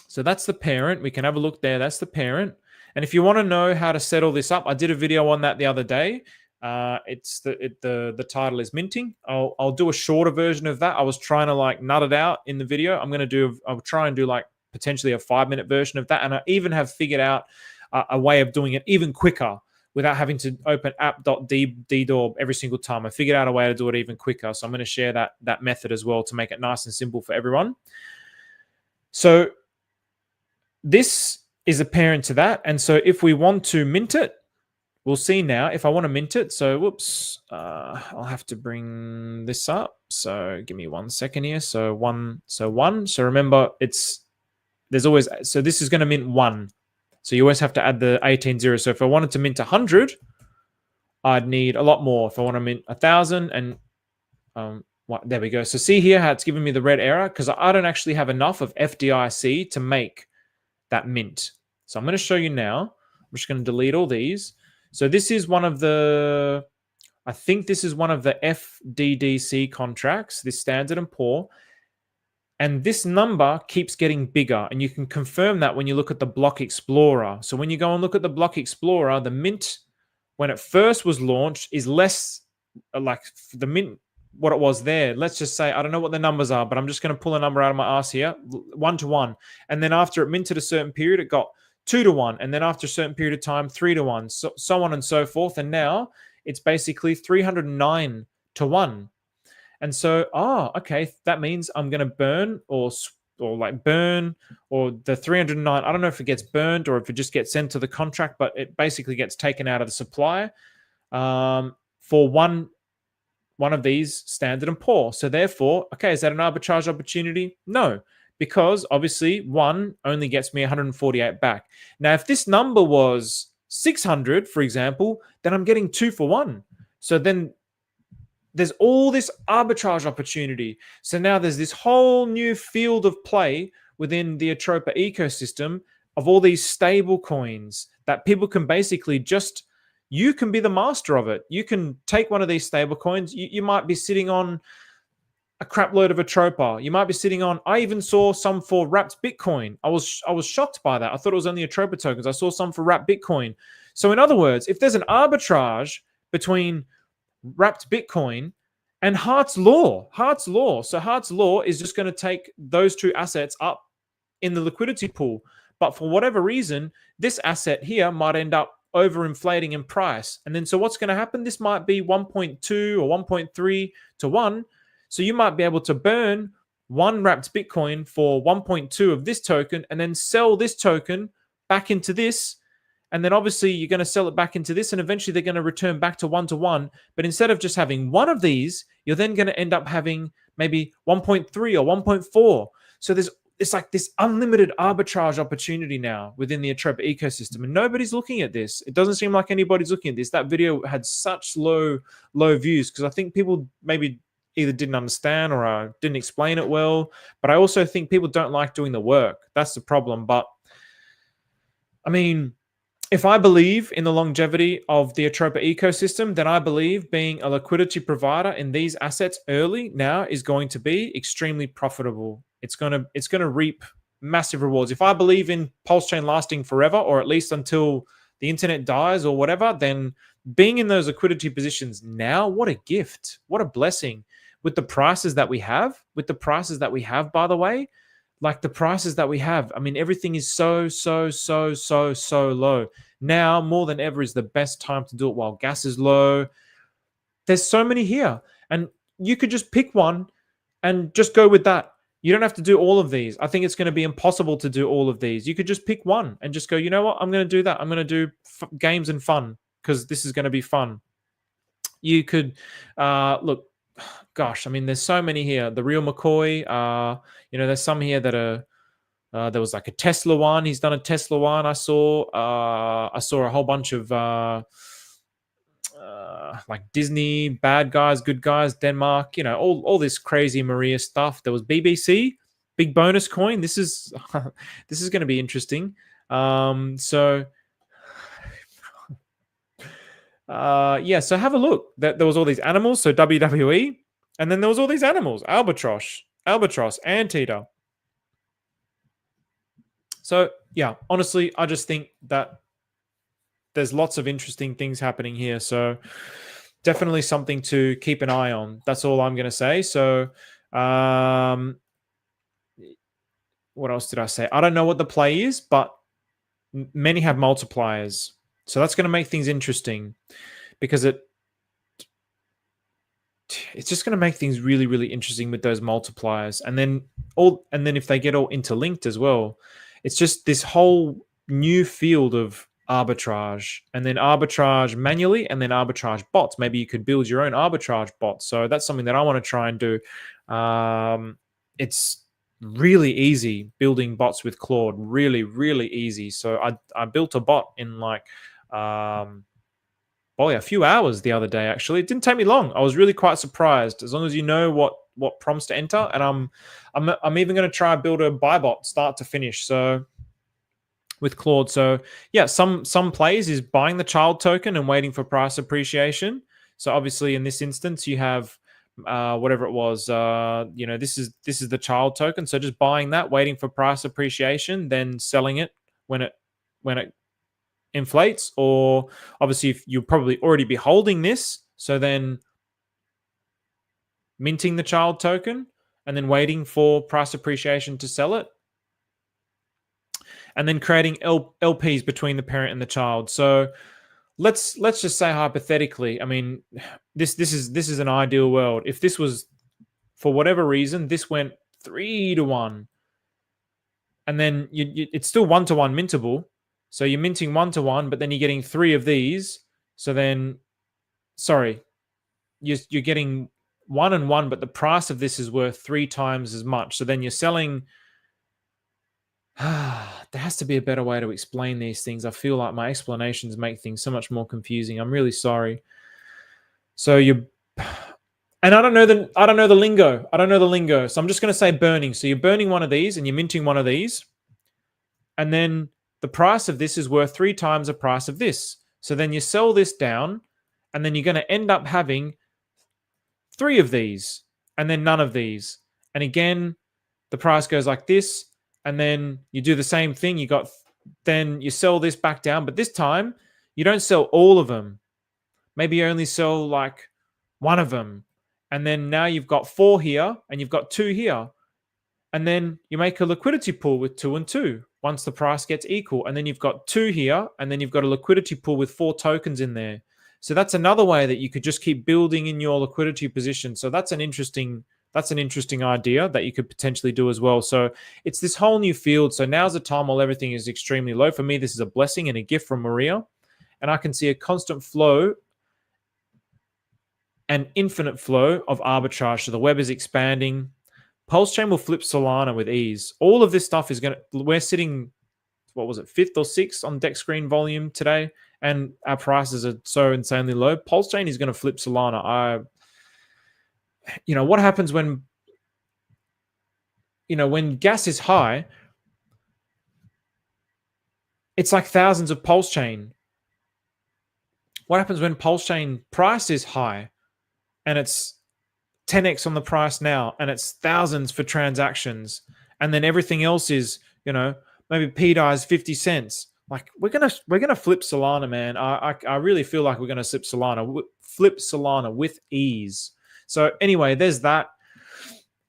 So that's the parent. We can have a look there. That's the parent. And if you want to know how to set all this up, I did a video on that the other day. The title is minting. I'll do a shorter version of that. I was trying to like nut it out in the video. I'll try and do like potentially a 5-minute version of that. And I even have figured out a way of doing it even quicker without having to open app.ddor every single time. I figured out a way to do it even quicker. So I'm going to share that method as well to make it nice and simple for everyone. So this is a parent to that. And so if we want to mint it, we'll see now if I want to mint it. So whoops, I'll have to bring this up. So give me 1 second here. So one. So remember there's always, so this is going to mint 1. So you always have to add the 18 zeros. So if I wanted to mint 100, I'd need a lot more. If I want to mint 1,000 and there we go. So see here how it's giving me the red error, because I don't actually have enough of FDIC to make that mint. So I'm going to show you now. I'm just going to delete all these. So this is one of the, I think this is one of the FDDC contracts, this Standard and Poor. And this number keeps getting bigger. And you can confirm that when you look at the Block Explorer. So when you go and look at the Block Explorer, the mint, when it first was launched, is less like the mint, what it was there. Let's just say, I don't know what the numbers are, but I'm just going to pull a number out of my ass here, 1 to 1. And then after it minted a certain period, it got 2 to 1. And then after a certain period of time, 3 to 1, so on and so forth. And now it's basically 309 to 1. And so, okay, that means I'm going to burn or the 309. I don't know if it gets burned or if it just gets sent to the contract, but it basically gets taken out of the supply for one of these Standard and Poor. So therefore, okay, is that an arbitrage opportunity? No, because obviously 1 only gets me 148 back. Now, if this number was 600, for example, then I'm getting 2 for 1. So then there's all this arbitrage opportunity. So now there's this whole new field of play within the Atropa ecosystem of all these stable coins that people can basically just, you can be the master of it. You can take one of these stable coins. You might be sitting on a crap load of Atropa. You might be sitting on, I even saw some for wrapped Bitcoin. I was shocked by that. I thought it was only Atropa tokens. I saw some for wrapped Bitcoin. So in other words, if there's an arbitrage between wrapped Bitcoin and Hart's Law. So Hart's Law is just going to take those two assets up in the liquidity pool. But for whatever reason, this asset here might end up overinflating in price. And then so what's going to happen? This might be 1.2 or 1.3 to 1. So you might be able to burn 1 wrapped Bitcoin for 1.2 of this token and then sell this token back into this. And then obviously you're going to sell it back into this, and eventually they're going to return back to 1 to 1. But instead of just having 1 of these, you're then going to end up having maybe 1.3 or 1.4. So it's like this unlimited arbitrage opportunity now within the Atropa ecosystem, and nobody's looking at this. It doesn't seem like anybody's looking at this. That video had such low views because I think people maybe either didn't understand or I didn't explain it well. But I also think people don't like doing the work. That's the problem. But I mean, if I believe in the longevity of the Atropa ecosystem, then I believe being a liquidity provider in these assets early now is going to be extremely profitable. It's going to reap massive rewards. If I believe in Pulse Chain lasting forever, or at least until the internet dies or whatever, then being in those liquidity positions now, what a gift, what a blessing. With the prices that we have, by the way, like the prices that we have, I mean, everything is so low. Now, more than ever, is the best time to do it while gas is low. There's so many here, and you could just pick one and just go with that. You don't have to do all of these. I think it's going to be impossible to do all of these. You could just pick one and just go, you know what? I'm going to do that. I'm going to do games and fun because this is going to be fun. You could look, gosh, I mean, there's so many here. The real McCoy, there's some here that are, there was like a Tesla one. He's done a Tesla one. I saw a whole bunch of like Disney, bad guys, good guys, Denmark, all this crazy Maria stuff. There was BBC, big bonus coin. This is this is going to be interesting. So have a look. There was all these animals. So WWE, and then there was all these animals: albatross, anteater. So yeah, honestly, I just think that there's lots of interesting things happening here. So definitely something to keep an eye on. That's all I'm going to say. So what else did I say? I don't know what the play is, but many have multipliers. So that's going to make things interesting because it's just going to make things really, really interesting with those multipliers. And then if they get all interlinked as well, it's just this whole new field of arbitrage, and then arbitrage manually, and then arbitrage bots. Maybe you could build your own arbitrage bot. So that's something that I want to try and do. It's really easy building bots with Claude. Really, really easy. So I built a bot in like a few hours the other day. Actually, it didn't take me long. I was really quite surprised. As long as you know what prompts to enter, and I'm even going to try and build a buy bot start to finish. So with Claude. So yeah, some plays is buying the child token and waiting for price appreciation. So obviously in this instance you have whatever it was, this is the child token. So just buying that, waiting for price appreciation, then selling it when it inflates. Or obviously if you'll probably already be holding this, so then minting the child token and then waiting for price appreciation to sell it. And then creating LPs between the parent and the child. So let's just say hypothetically, I mean, this is an ideal world. If this was, for whatever reason, this went 3-1, and then it's still 1-to-1 mintable. So you're minting 1-to-1, but then you're getting 3 of these. So then, sorry, you're getting 1 and 1, but the price of this is worth 3 times as much. So then you're selling. There has to be a better way to explain these things. I feel like my explanations make things so much more confusing. I'm really sorry. So and I don't know the lingo. I don't know the lingo. So I'm just going to say burning. So you're burning one of these and you're minting one of these. And then the price of this is worth 3 times the price of this. So then you sell this down, and then you're going to end up having 3 of these and then none of these. And again, the price goes like this. And then you do the same thing. Then you sell this back down, but this time you don't sell all of them. Maybe you only sell like one of them. And then now you've got 4 here and you've got 2 here. And then you make a liquidity pool with 2 and 2 once the price gets equal. And then you've got 2 here, and then you've got a liquidity pool with 4 tokens in there. So that's another way that you could just keep building in your liquidity position. So that's an interesting idea that you could potentially do as well. So it's this whole new field. So now's the time while everything is extremely low. For me, this is a blessing and a gift from Maria. And I can see a constant flow and infinite flow of arbitrage. So the web is expanding. Pulse chain will flip Solana with ease. All of this stuff is we're sitting, what was it, 5th or 6th on deck screen volume today. And our prices are so insanely low. Pulse chain is going to flip Solana. What happens when gas is high, it's like thousands of pulse chain. What happens when pulse chain price is high and it's 10x on the price now and it's thousands for transactions, and then everything else is, maybe pDAI is 50 cents. Like we're gonna flip Solana, man. I really feel like we're gonna flip Solana with ease. So anyway, there's that.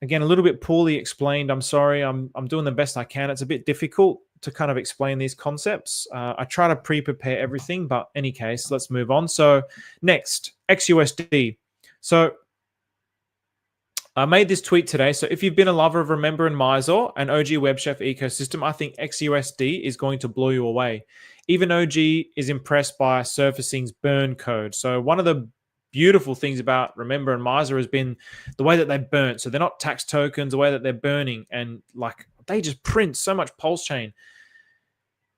Again, a little bit poorly explained. I'm sorry. I'm doing the best I can. It's a bit difficult to kind of explain these concepts. I try to pre-prepare everything, but any case, let's move on. So next, XUSD. So I made this tweet today. So if you've been a lover of Remember and Mysore and OGWebChef ecosystem, I think XUSD is going to blow you away. Even OG is impressed by Surfacing's burn code. So one of the beautiful things about Remember and Mysore has been the way that they burn. So they're not tax tokens, the way that they're burning, and like they just print so much pulse chain.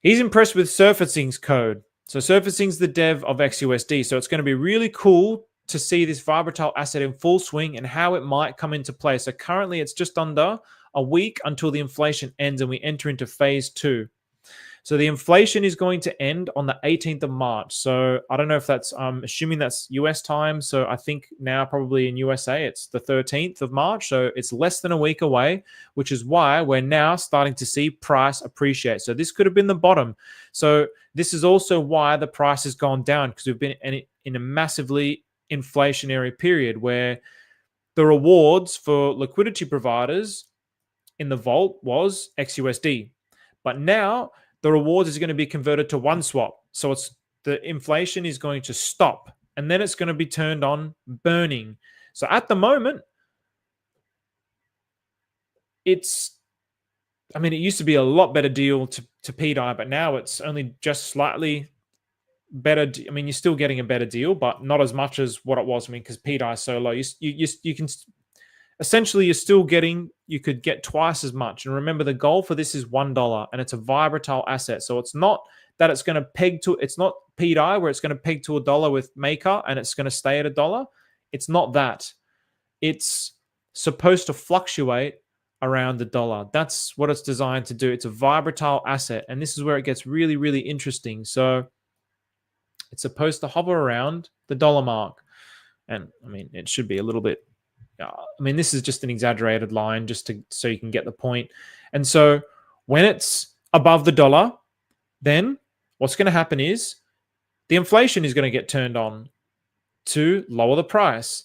He's impressed with Surfacing's code. So Surfacing's the dev of XUSD. So it's going to be really cool to see this volatile asset in full swing and how it might come into play. So currently it's just under a week until the inflation ends and we enter into phase 2. So the inflation is going to end on the 18th of March. So I don't know if that's, I'm assuming that's US time. So I think now probably in USA, it's the 13th of March. So it's less than a week away, which is why we're now starting to see price appreciate. So this could have been the bottom. So this is also why the price has gone down, because we've been in a massively inflationary period where the rewards for liquidity providers in the vault was XUSD. But now the rewards is going to be converted to one swap. So it's the inflation is going to stop and then it's going to be turned on burning. So at the moment, it used to be a lot better deal to pDAI, but now it's only just slightly better. I mean, you're still getting a better deal, but not as much as what it was. I mean, because pDAI is so low, you can essentially you could get twice as much. And remember, the goal for this is $1, and it's a volatile asset. So it's not that it's going to peg to, it's not pDAI where it's going to peg to $1 with Maker and it's going to stay at $1. It's not that. It's supposed to fluctuate around $1. That's what it's designed to do. It's a volatile asset. And this is where it gets really, really interesting. So it's supposed to hover around the dollar mark. And I mean, it should be a little bit, I mean, this is just an exaggerated line so you can get the point. And so when it's above the dollar, then what's going to happen is the inflation is going to get turned on to lower the price.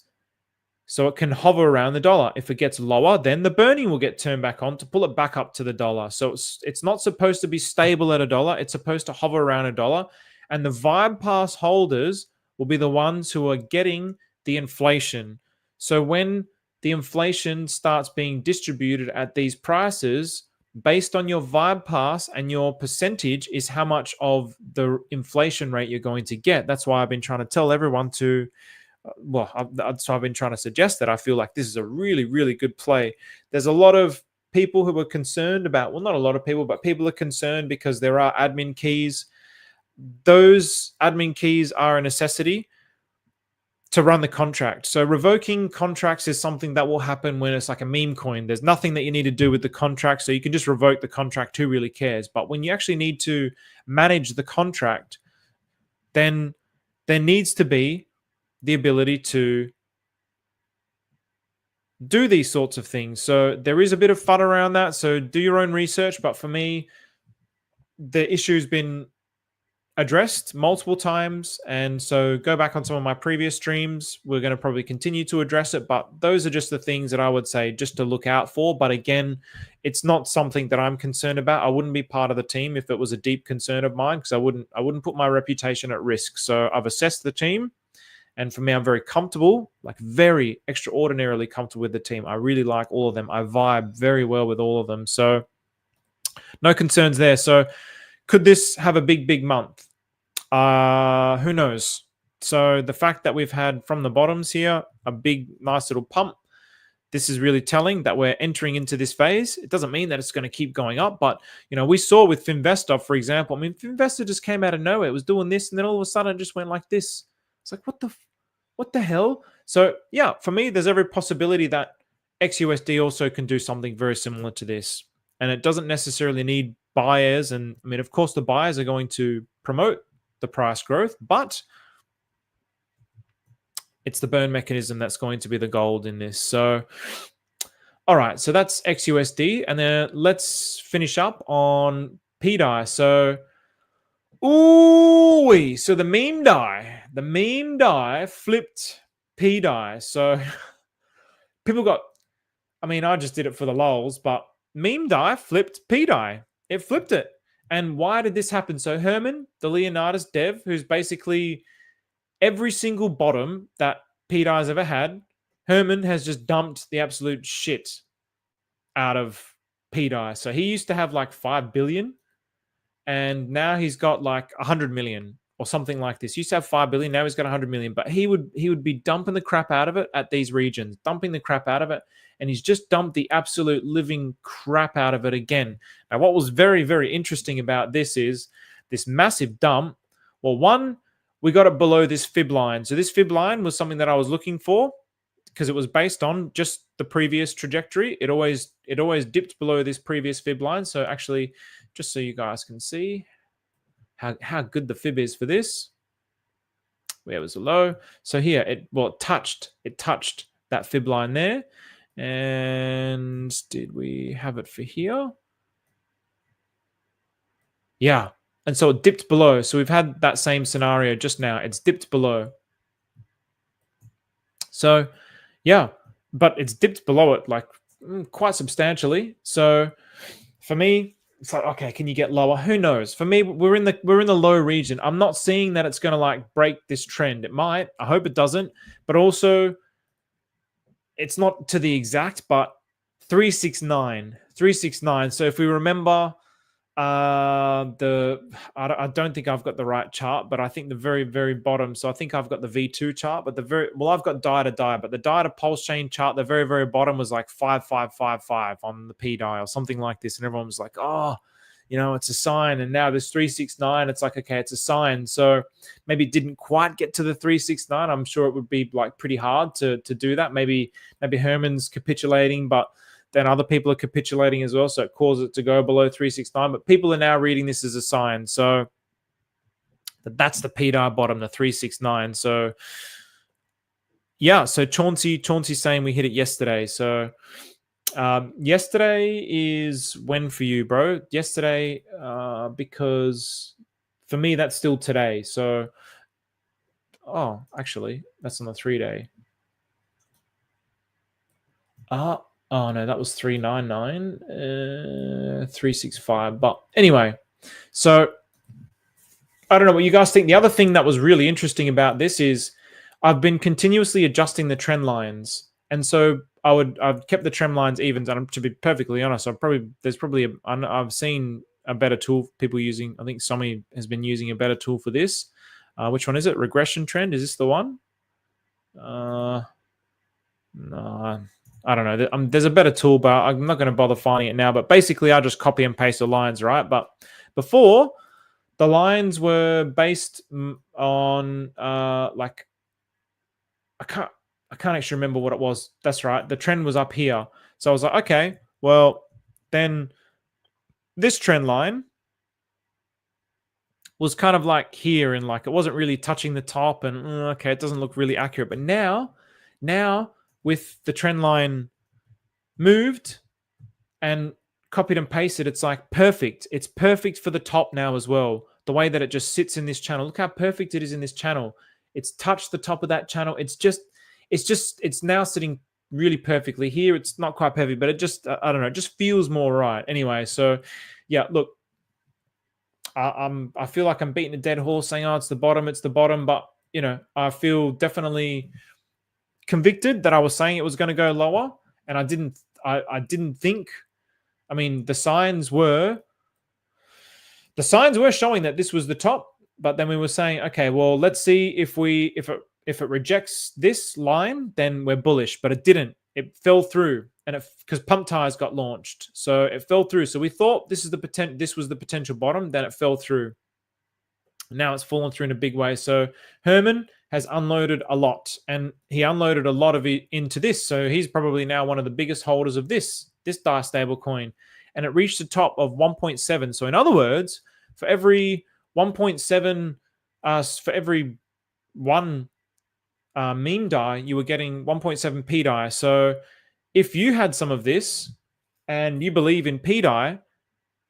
So it can hover around the dollar. If it gets lower, then the burning will get turned back on to pull it back up to the dollar. So it's not supposed to be stable at $1. It's supposed to hover around $1. And the Vibe Pass holders will be the ones who are getting the inflation. So when the inflation starts being distributed at these prices, based on your Vibe Pass and your percentage is how much of the inflation rate you're going to get. That's why I've been trying to tell everyone to, so I've been trying to suggest that I feel like this is a really, really good play. There's a lot of people who are concerned about, well, not a lot of people, but people are concerned because there are admin keys. Those admin keys are a necessity to run the contract. So revoking contracts is something that will happen when it's like a meme coin. There's nothing that you need to do with the contract, so you can just revoke the contract. Who really cares? But when you actually need to manage the contract, then there needs to be the ability to do these sorts of things. So there is a bit of fun around that. So do your own research. But for me, the issue's been addressed multiple times, and so go back on some of my previous streams. We're going to probably continue to address it, but those are just the things that I would say just to look out for. But again, it's not something that I'm concerned about. I wouldn't be part of the team if it was a deep concern of mine, because I wouldn't put my reputation at risk. So I've assessed the team, and for me, I'm very comfortable, like very extraordinarily comfortable with the team. I really like all of them. I vibe very well with all of them, so no concerns there. So could this have a big month? Who knows? So the fact that we've had from the bottoms here a big, nice little pump, this is really telling that we're entering into this phase. It doesn't mean that it's going to keep going up, but we saw with Finvesta, for example. I mean, Finvesta just came out of nowhere. It was doing this, and then all of a sudden it just went like this. It's like, what the hell? So yeah, for me, there's every possibility that XUSD also can do something very similar to this, and it doesn't necessarily need buyers. And I mean, of course, the buyers are going to promote the price growth, but it's the burn mechanism that's going to be the gold in this. So, all right, so that's XUSD, and then let's finish up on pDAI. So, so the meme DAI flipped pDAI. So people got, I mean, I just did it for the lols, but meme DAI flipped pDAI. It flipped it. And why did this happen? So Herman, the Leonidas dev, who's basically every single bottom that pDAI's ever had. Herman has just dumped the absolute shit out of pDAI. So he used to have like 5 billion, and now he's got like 100 million or something like this. He used to have 5 billion, now he's got 100 million. But he would be dumping the crap out of it at these regions, dumping the crap out of it, and he's just dumped the absolute living crap out of it again. Now, what was very, very interesting about this is this massive dump. Well, one, we got it below this fib line. So this fib line was something that I was looking for because it was based on just the previous trajectory. It always dipped below this previous fib line. So actually, just so you guys can see how good the fib is for this, where was the low? So here, it touched that fib line there. And did we have it for here? Yeah. And so it dipped below. So we've had that same scenario just now. It's dipped below. So yeah, but it's dipped below it like quite substantially. So for me, it's like, okay, can you get lower? Who knows? For me, we're in the low region. I'm not seeing that it's going to like break this trend. It might. I hope it doesn't. But also, it's not to the exact, but 369. So if we remember, I don't think I've got the right chart, but I think the very, very bottom. So I think I've got the V2 chart, but I've got DAI to DAI, but the DAI to pulse chain chart, the very, very bottom was like 5555 on the pDAI or something like this, and everyone was like, oh, it's a sign. And now there's 369. It's like, okay, it's a sign. So maybe it didn't quite get to the 369. I'm sure it would be like pretty hard to do that. Maybe Herman's capitulating, but then other people are capitulating as well. So it causes it to go below 369. But people are now reading this as a sign. So that's the pDAI bottom, the 369. So yeah, so Chauncey's saying we hit it yesterday. So yesterday is when for you, bro? Yesterday, because for me, that's still today. So, actually, that's on the 3-day. Oh, no, that was 399, 365. But anyway, so I don't know what you guys think. The other thing that was really interesting about this is I've been continuously adjusting the trend lines. And so I've kept the trend lines even. And to be perfectly honest, I've seen a better tool people using. I think Sommi has been using a better tool for this. Which one is it? Regression trend? Is this the one? No, I don't know. There's a better tool, but I'm not going to bother finding it now. But basically, I just copy and paste the lines, right? But before, the lines were based on like I can't actually remember what it was. That's right. The trend was up here. So I was like, okay, well, then this trend line was kind of like here, and like it wasn't really touching the top, and okay, it doesn't look really accurate. But now with the trend line moved and copied and pasted, it's like perfect. It's perfect for the top now as well. The way that it just sits in this channel. Look how perfect it is in this channel. It's touched the top of that channel. It's now sitting really perfectly here. It's not quite perfect, but it just, I don't know, it just feels more right. Anyway, so yeah, look, I feel like I'm beating a dead horse saying, oh, it's the bottom, but I feel definitely convicted that I was saying it was going to go lower, and I didn't think. I mean, the signs were showing that this was the top, but then we were saying, okay, well, let's see if it rejects this line, then we're bullish. But it didn't. It fell through, and because pump tires got launched, so it fell through. So we thought this was the potential bottom. Then it fell through. Now it's fallen through in a big way. So Herman has unloaded a lot, and he unloaded a lot of it into this. So he's probably now one of the biggest holders of this DAI stable coin, and it reached the top of 1.7. So in other words, for every 1.7, for every one meme DAI, you were getting 1.7 pDAI. So if you had some of this and you believe in pDAI,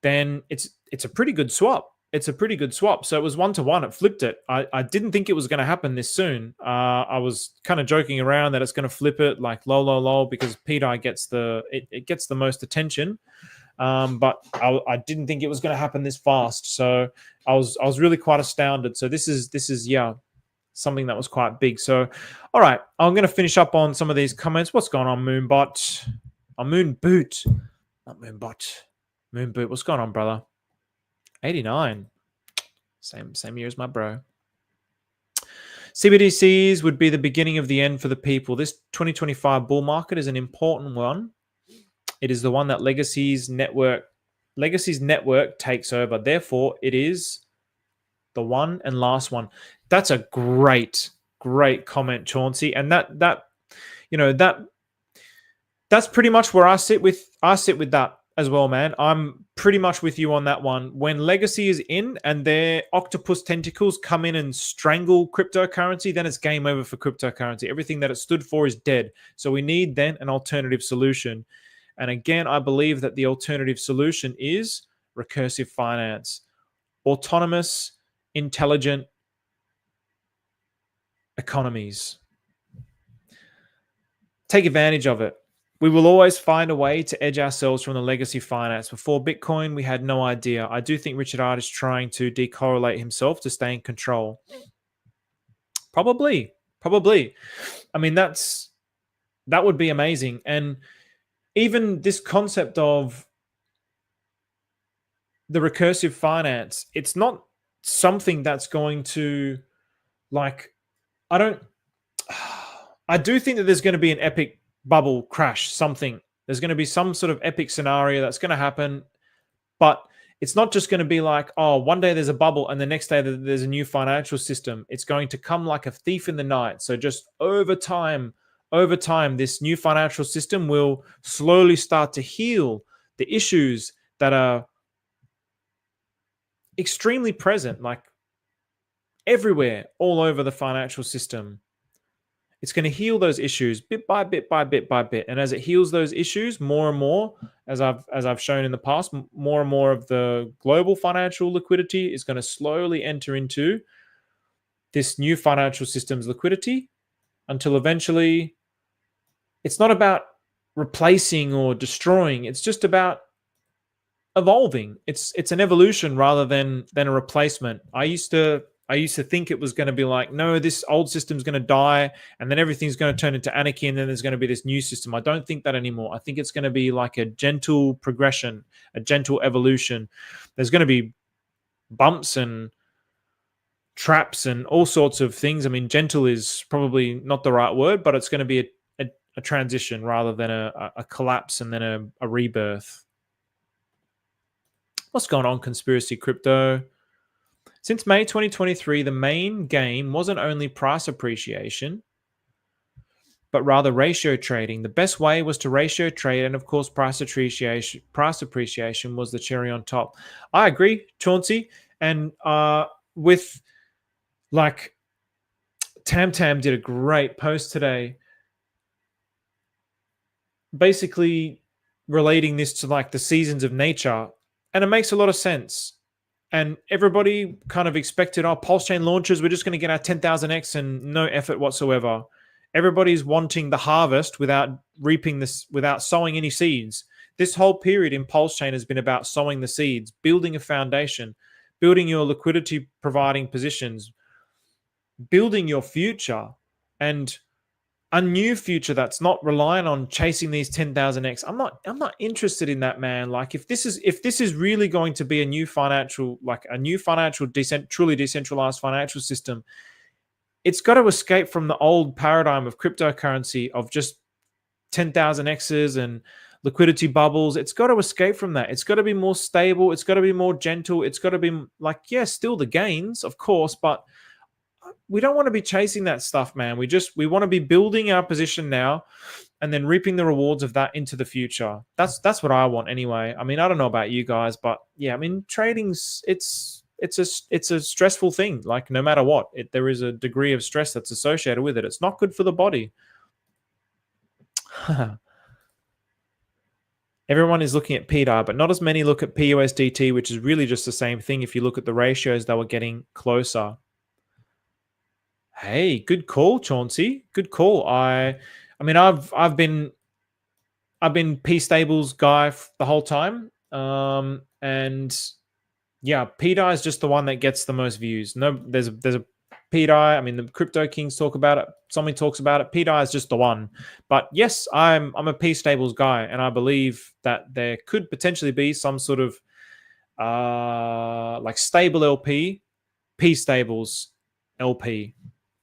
then it's a pretty good swap. It's a pretty good swap. So it was 1-to-1. It flipped it. I didn't think it was going to happen this soon. I was kind of joking around that it's going to flip it like low, because pDAI gets the most attention. But I didn't think it was going to happen this fast. So I was really quite astounded. So this is yeah. something that was quite big. So, all right, I'm going to finish up on some of these comments. What's going on, Moonbot? Oh, Moonboot. Not Moonbot. Moonboot. What's going on, brother? 89. Same year as my bro. CBDCs would be the beginning of the end for the people. This 2025 bull market is an important one. It is the one that Legacy's network takes over. Therefore, it is the one and last one. That's a great comment, Chauncey. And that's pretty much where I sit with that as well, man. I'm pretty much with you on that one. When Legacy is in and their octopus tentacles come in and strangle cryptocurrency, then it's game over for cryptocurrency. Everything that it stood for is dead. So we need then an alternative solution. And again, I believe that the alternative solution is recursive finance, autonomous, intelligent economies. Take advantage of it. We will always find a way to edge ourselves from the legacy finance. Before Bitcoin, we had no idea. I do think Richard Art is trying to decorrelate himself to stay in control. Probably. I mean, that would be amazing. And even this concept of the recursive finance, it's not something that's going to, like, I do think that there's going to be an epic bubble crash, something. There's going to be some sort of epic scenario that's going to happen, but it's not just going to be like, oh, one day there's a bubble and the next day there's a new financial system. It's going to come like a thief in the night. So just over time, this new financial system will slowly start to heal the issues that are extremely present, like everywhere, all over the financial system. It's going to heal those issues bit by bit by bit by bit. And as it heals those issues, more and more, as I've shown in the past, more and more of the global financial liquidity is going to slowly enter into this new financial system's liquidity until eventually it's not about replacing or destroying. It's just about evolving. It's an evolution rather than a replacement. I used to think it was going to be like, no, this old system's going to die and then everything's going to turn into anarchy and then there's going to be this new system. I don't think that anymore. I think it's going to be like a gentle progression, a gentle evolution. There's going to be bumps and traps and all sorts of things. I mean, gentle is probably not the right word, but it's going to be a transition rather than a collapse and then a rebirth. What's going on, Conspiracy Crypto? Since May 2023, the main game wasn't only price appreciation, but rather ratio trading. The best way was to ratio trade, and of course, price appreciation was the cherry on top. I agree, Chauncey. And with like Tam did a great post today, basically relating this to like the seasons of nature, and it makes a lot of sense. And everybody kind of expected, Pulse Chain launches, we're just going to get our 10,000x and no effort whatsoever. Everybody's wanting the harvest without reaping this, without sowing any seeds. This whole period in Pulse Chain has been about sowing the seeds, building a foundation, building your liquidity providing positions, building your future, and a new future that's not relying on chasing these 10,000x. I'm not interested in that, man. Like if this is really going to be a new financial, truly decentralized financial system, it's got to escape from the old paradigm of cryptocurrency of just 10,000x's and liquidity bubbles. It's got to escape from that. It's got to be more stable. It's got to be more gentle. It's got to be like, yeah, still the gains, of course, but we don't want to be chasing that stuff, man. We want to be building our position now and then reaping the rewards of that into the future. That's what I want anyway. I mean, I don't know about you guys, but yeah, I mean, trading's it's a stressful thing. Like no matter what, there is a degree of stress that's associated with it. It's not good for the body. Everyone is looking at pDAI, but not as many look at PUSDT, which is really just the same thing. If you look at the ratios, they were getting closer. Hey, good call, Chauncey. Good call. I mean, I've been P Stables guy the whole time, and yeah, pDAI is just the one that gets the most views. No, there's a pDAI. I mean, the crypto kings talk about it. Sommi talks about it. pDAI is just the one. But yes, I'm a P stables guy, and I believe that there could potentially be some sort of like stable LP, P stables LP,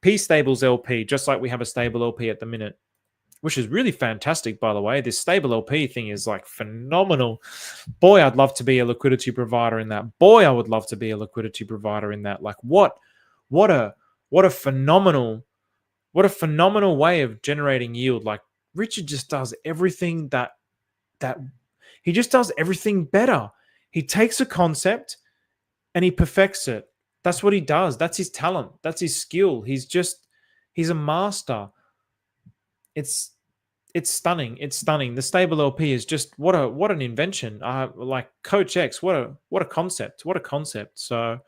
P stables LP, just like we have a stable LP at the minute, which is really fantastic, by the way. This stable LP thing is like phenomenal. Boy, I'd love to be a liquidity provider in that. Boy, I would love to be a liquidity provider in that. Like what a phenomenal way of generating yield. Like Richard just does everything that he just does everything better. He takes a concept and he perfects it. That's what he does. That's his talent. That's his skill. He's a master. It's stunning. It's stunning. The stable LP is just what an invention. Like Coach X, what a concept. What a concept. So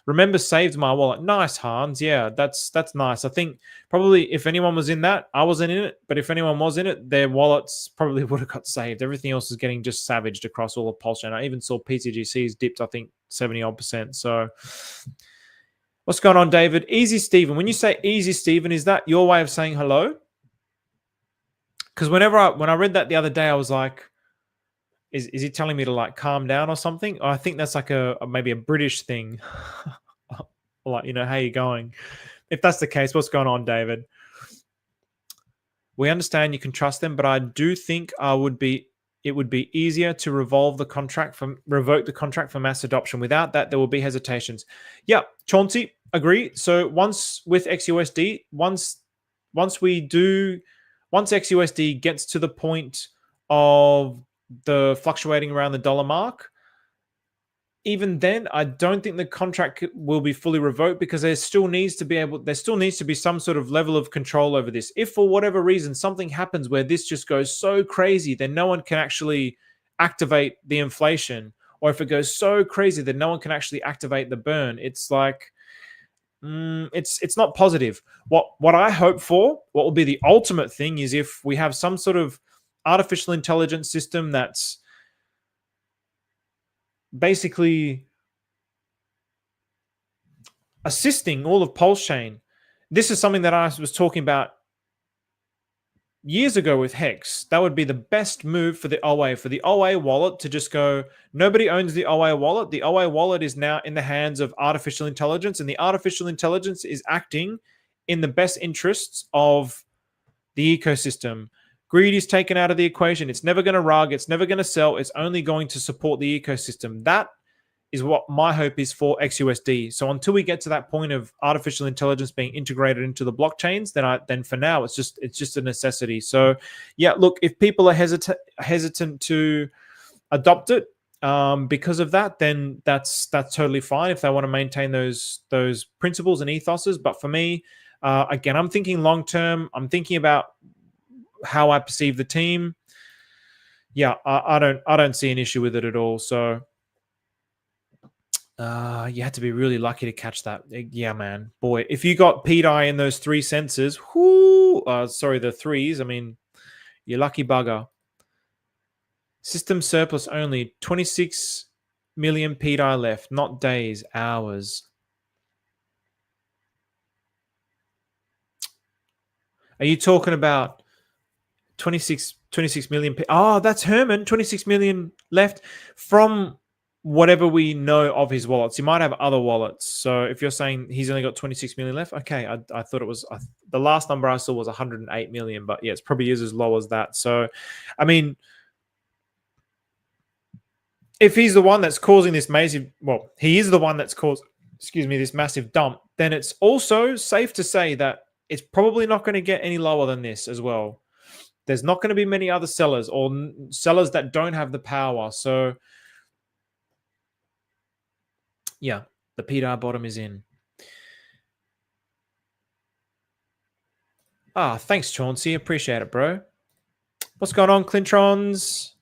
remember, saved my wallet. Nice, Hans. Yeah, that's nice. I think probably if anyone was in that, I wasn't in it. But if anyone was in it, their wallets probably would have got saved. Everything else is getting just savaged across all of Pulse Chain. I even saw PTGC's dipped, I think, 70-odd%. So what's going on, David? Easy Steven. When you say easy Steven, is that your way of saying hello? Because when I read that the other day, I was like, is he telling me to like calm down or something? I think that's like maybe a British thing. Like, how you going? If that's the case, what's going on, David? We understand you can trust them, but I do think it would be easier to revoke the contract for mass adoption. Without that, there will be hesitations. Yeah, Chauncey, agree. So once with XUSD, once XUSD gets to the point of the fluctuating around the dollar mark, even then, I don't think the contract will be fully revoked because there still needs to be some sort of level of control over this. If for whatever reason something happens where this just goes so crazy, then no one can actually activate the inflation, or if it goes so crazy that no one can actually activate the burn, it's like it's not positive. What I hope for, what will be the ultimate thing, is if we have some sort of artificial intelligence system that's basically assisting all of Pulse Chain. This is something that I was talking about years ago with Hex. That would be the best move for the OA wallet to just go, nobody owns the OA wallet. The OA wallet is now in the hands of artificial intelligence, and the artificial intelligence is acting in the best interests of the ecosystem. Greed is taken out of the equation. It's never going to rug. It's never going to sell. It's only going to support the ecosystem. That is what my hope is for XUSD. So until we get to that point of artificial intelligence being integrated into the blockchains, then for now it's just a necessity. So yeah, look, if people are hesitant to adopt it because of that, then that's totally fine if they want to maintain those principles and ethoses. But for me, again, I'm thinking long term. I'm thinking about how I perceive the team. Yeah, I don't see an issue with it at all. So you had to be really lucky to catch that. Yeah, man. Boy, if you got pDAI in those 3 sensors, the threes, I mean, you're lucky bugger. System surplus only, 26 million pDAI left, not days, hours. Are you talking about 26 million? That's Herman, 26 million left from whatever we know of his wallets. He might have other wallets. So if you're saying he's only got 26 million left, okay, I thought it was the last number I saw was 108 million, but yeah, it's probably is as low as that. So, I mean, if he's the one that's causing this he is the one that's caused, this massive dump, then it's also safe to say that it's probably not going to get any lower than this as well. There's not going to be many other sellers or sellers that don't have the power. So yeah, the pDAI bottom is in. Thanks, Chauncey. Appreciate it, bro. What's going on, Clintrons?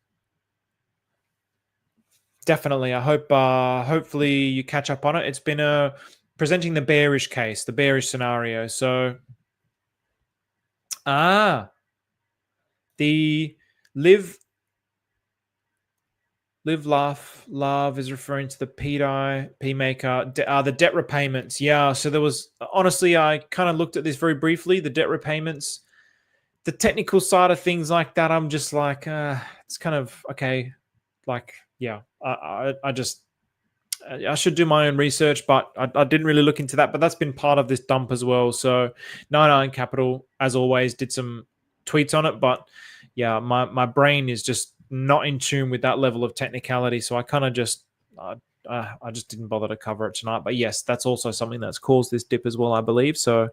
Definitely. I hope, hopefully you catch up on it. It's been presenting the bearish case, the bearish scenario. So, the live Live, laugh, love is referring to the pDAI, P-maker, the debt repayments. Yeah, so there was, honestly, I kind of looked at this very briefly, the debt repayments. The technical side of things like that, I'm just like, it's kind of, okay, like, yeah, I just, I should do my own research, but I didn't really look into that. But that's been part of this dump as well. So 99 Capital, as always, did some tweets on it. But yeah, my brain is just not in tune with that level of technicality. So I kind of just, I just didn't bother to cover it tonight. But yes, that's also something that's caused this dip as well, I believe. So,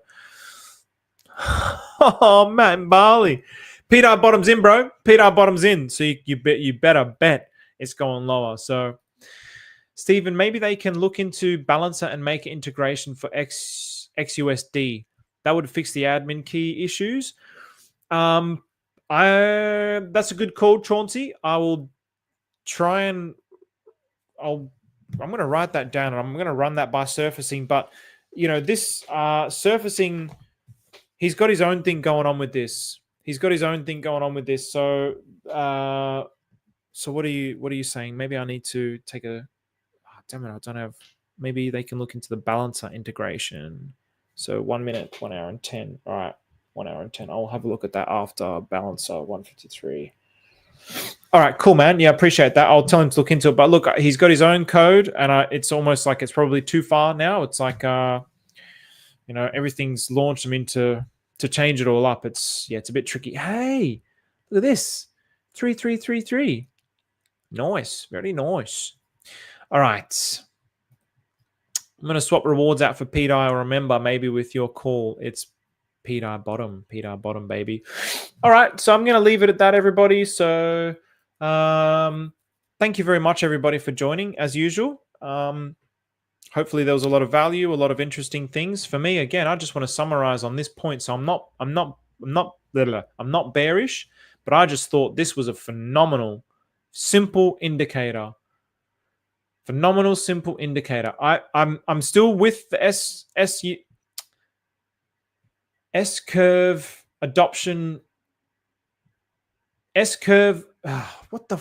oh, man, Barley. pDAI bottoms in, bro. pDAI bottoms in. So you better bet it's going lower. So, Stephen, maybe they can look into Balancer and make an integration for XUSD. That would fix the admin key issues. That's a good call, Chauncey. I will try and I'm going to write that down and I'm going to run that by surfacing. But this surfacing, he's got his own thing going on with this. So, so what are you saying? Maybe I need to take a. Oh, damn it! I don't have. Maybe they can look into the Balancer integration. So 1 minute, 1 hour and 10. All right, 1 hour and 10. I'll have a look at that after Balancer 153. All right, cool, man. Yeah, appreciate that. I'll tell him to look into it. But look, he's got his own code, and it's almost like it's probably too far now. It's like, everything's launched. I mean, to change it all up, it's a bit tricky. Hey, look at this, 3333. Nice, very nice. All right, I'm going to swap rewards out for pDAI. Remember, maybe with your call, it's pDAI bottom, baby. All right, so I'm going to leave it at that, everybody. So thank you very much, everybody, for joining, as usual. Hopefully there was a lot of value, a lot of interesting things. For me, again, I just want to summarize on this point. So I'm not bearish, but I just thought this was a phenomenal, simple indicator. Phenomenal, simple indicator. I'm still with the S curve adoption. S curve. What the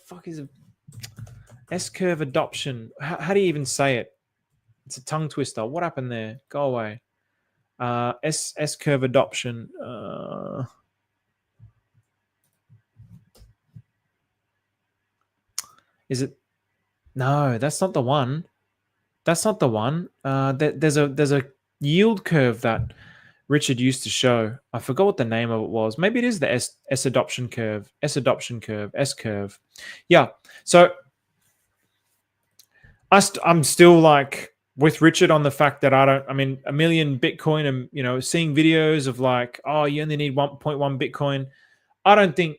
fuck is it? S curve adoption. How do you even say it? It's a tongue twister. What happened there? Go away. S curve adoption. Is it? No, that's not the one. There's a yield curve that Richard used to show. I forgot what the name of it was. Maybe it is the S adoption curve. S curve. Yeah. So I'm still like with Richard on the fact that a million Bitcoin and, seeing videos of like, oh, you only need 1.1 Bitcoin. I don't think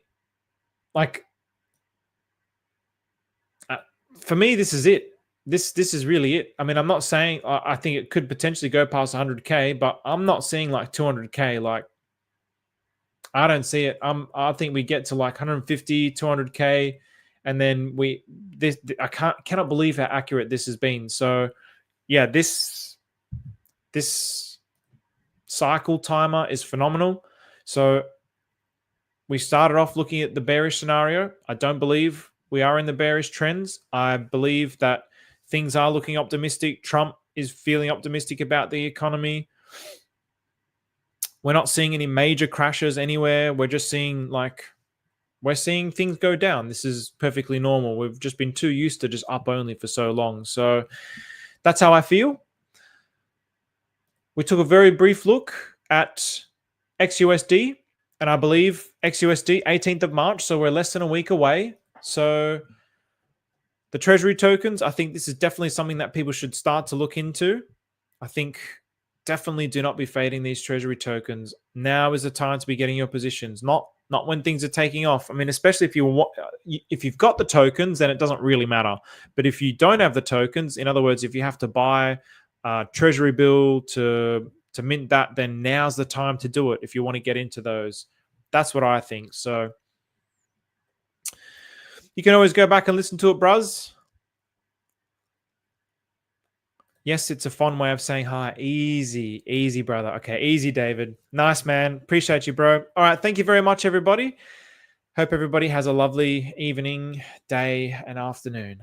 for me, this is it. This is really it. I mean, I'm not saying I think it could potentially go past 100K, but I'm not seeing like 200K. Like, I don't see it. I think we get to like 150, 200K, and then I cannot believe how accurate this has been. So, yeah, this cycle timer is phenomenal. So we started off looking at the bearish scenario. I don't believe we are in the bearish trends. I believe that things are looking optimistic. Trump is feeling optimistic about the economy. We're not seeing any major crashes anywhere. We're just seeing we're seeing things go down. This is perfectly normal. We've just been too used to just up only for so long. So that's how I feel. We took a very brief look at XUSD, and I believe XUSD 18th of March. So we're less than a week away. So the Treasury tokens, I think this is definitely something that people should start to look into. I think definitely do not be fading these Treasury tokens. Now is the time to be getting your positions, not when things are taking off. I mean, especially if you've got the tokens, then it doesn't really matter. But if you don't have the tokens, in other words, if you have to buy a Treasury bill to mint that, then now's the time to do it if you want to get into those. That's what I think. So you can always go back and listen to it, bruz. Yes, it's a fun way of saying hi. Easy, brother. Okay, easy, David. Nice, man. Appreciate you, bro. All right, thank you very much, everybody. Hope everybody has a lovely evening, day, and afternoon.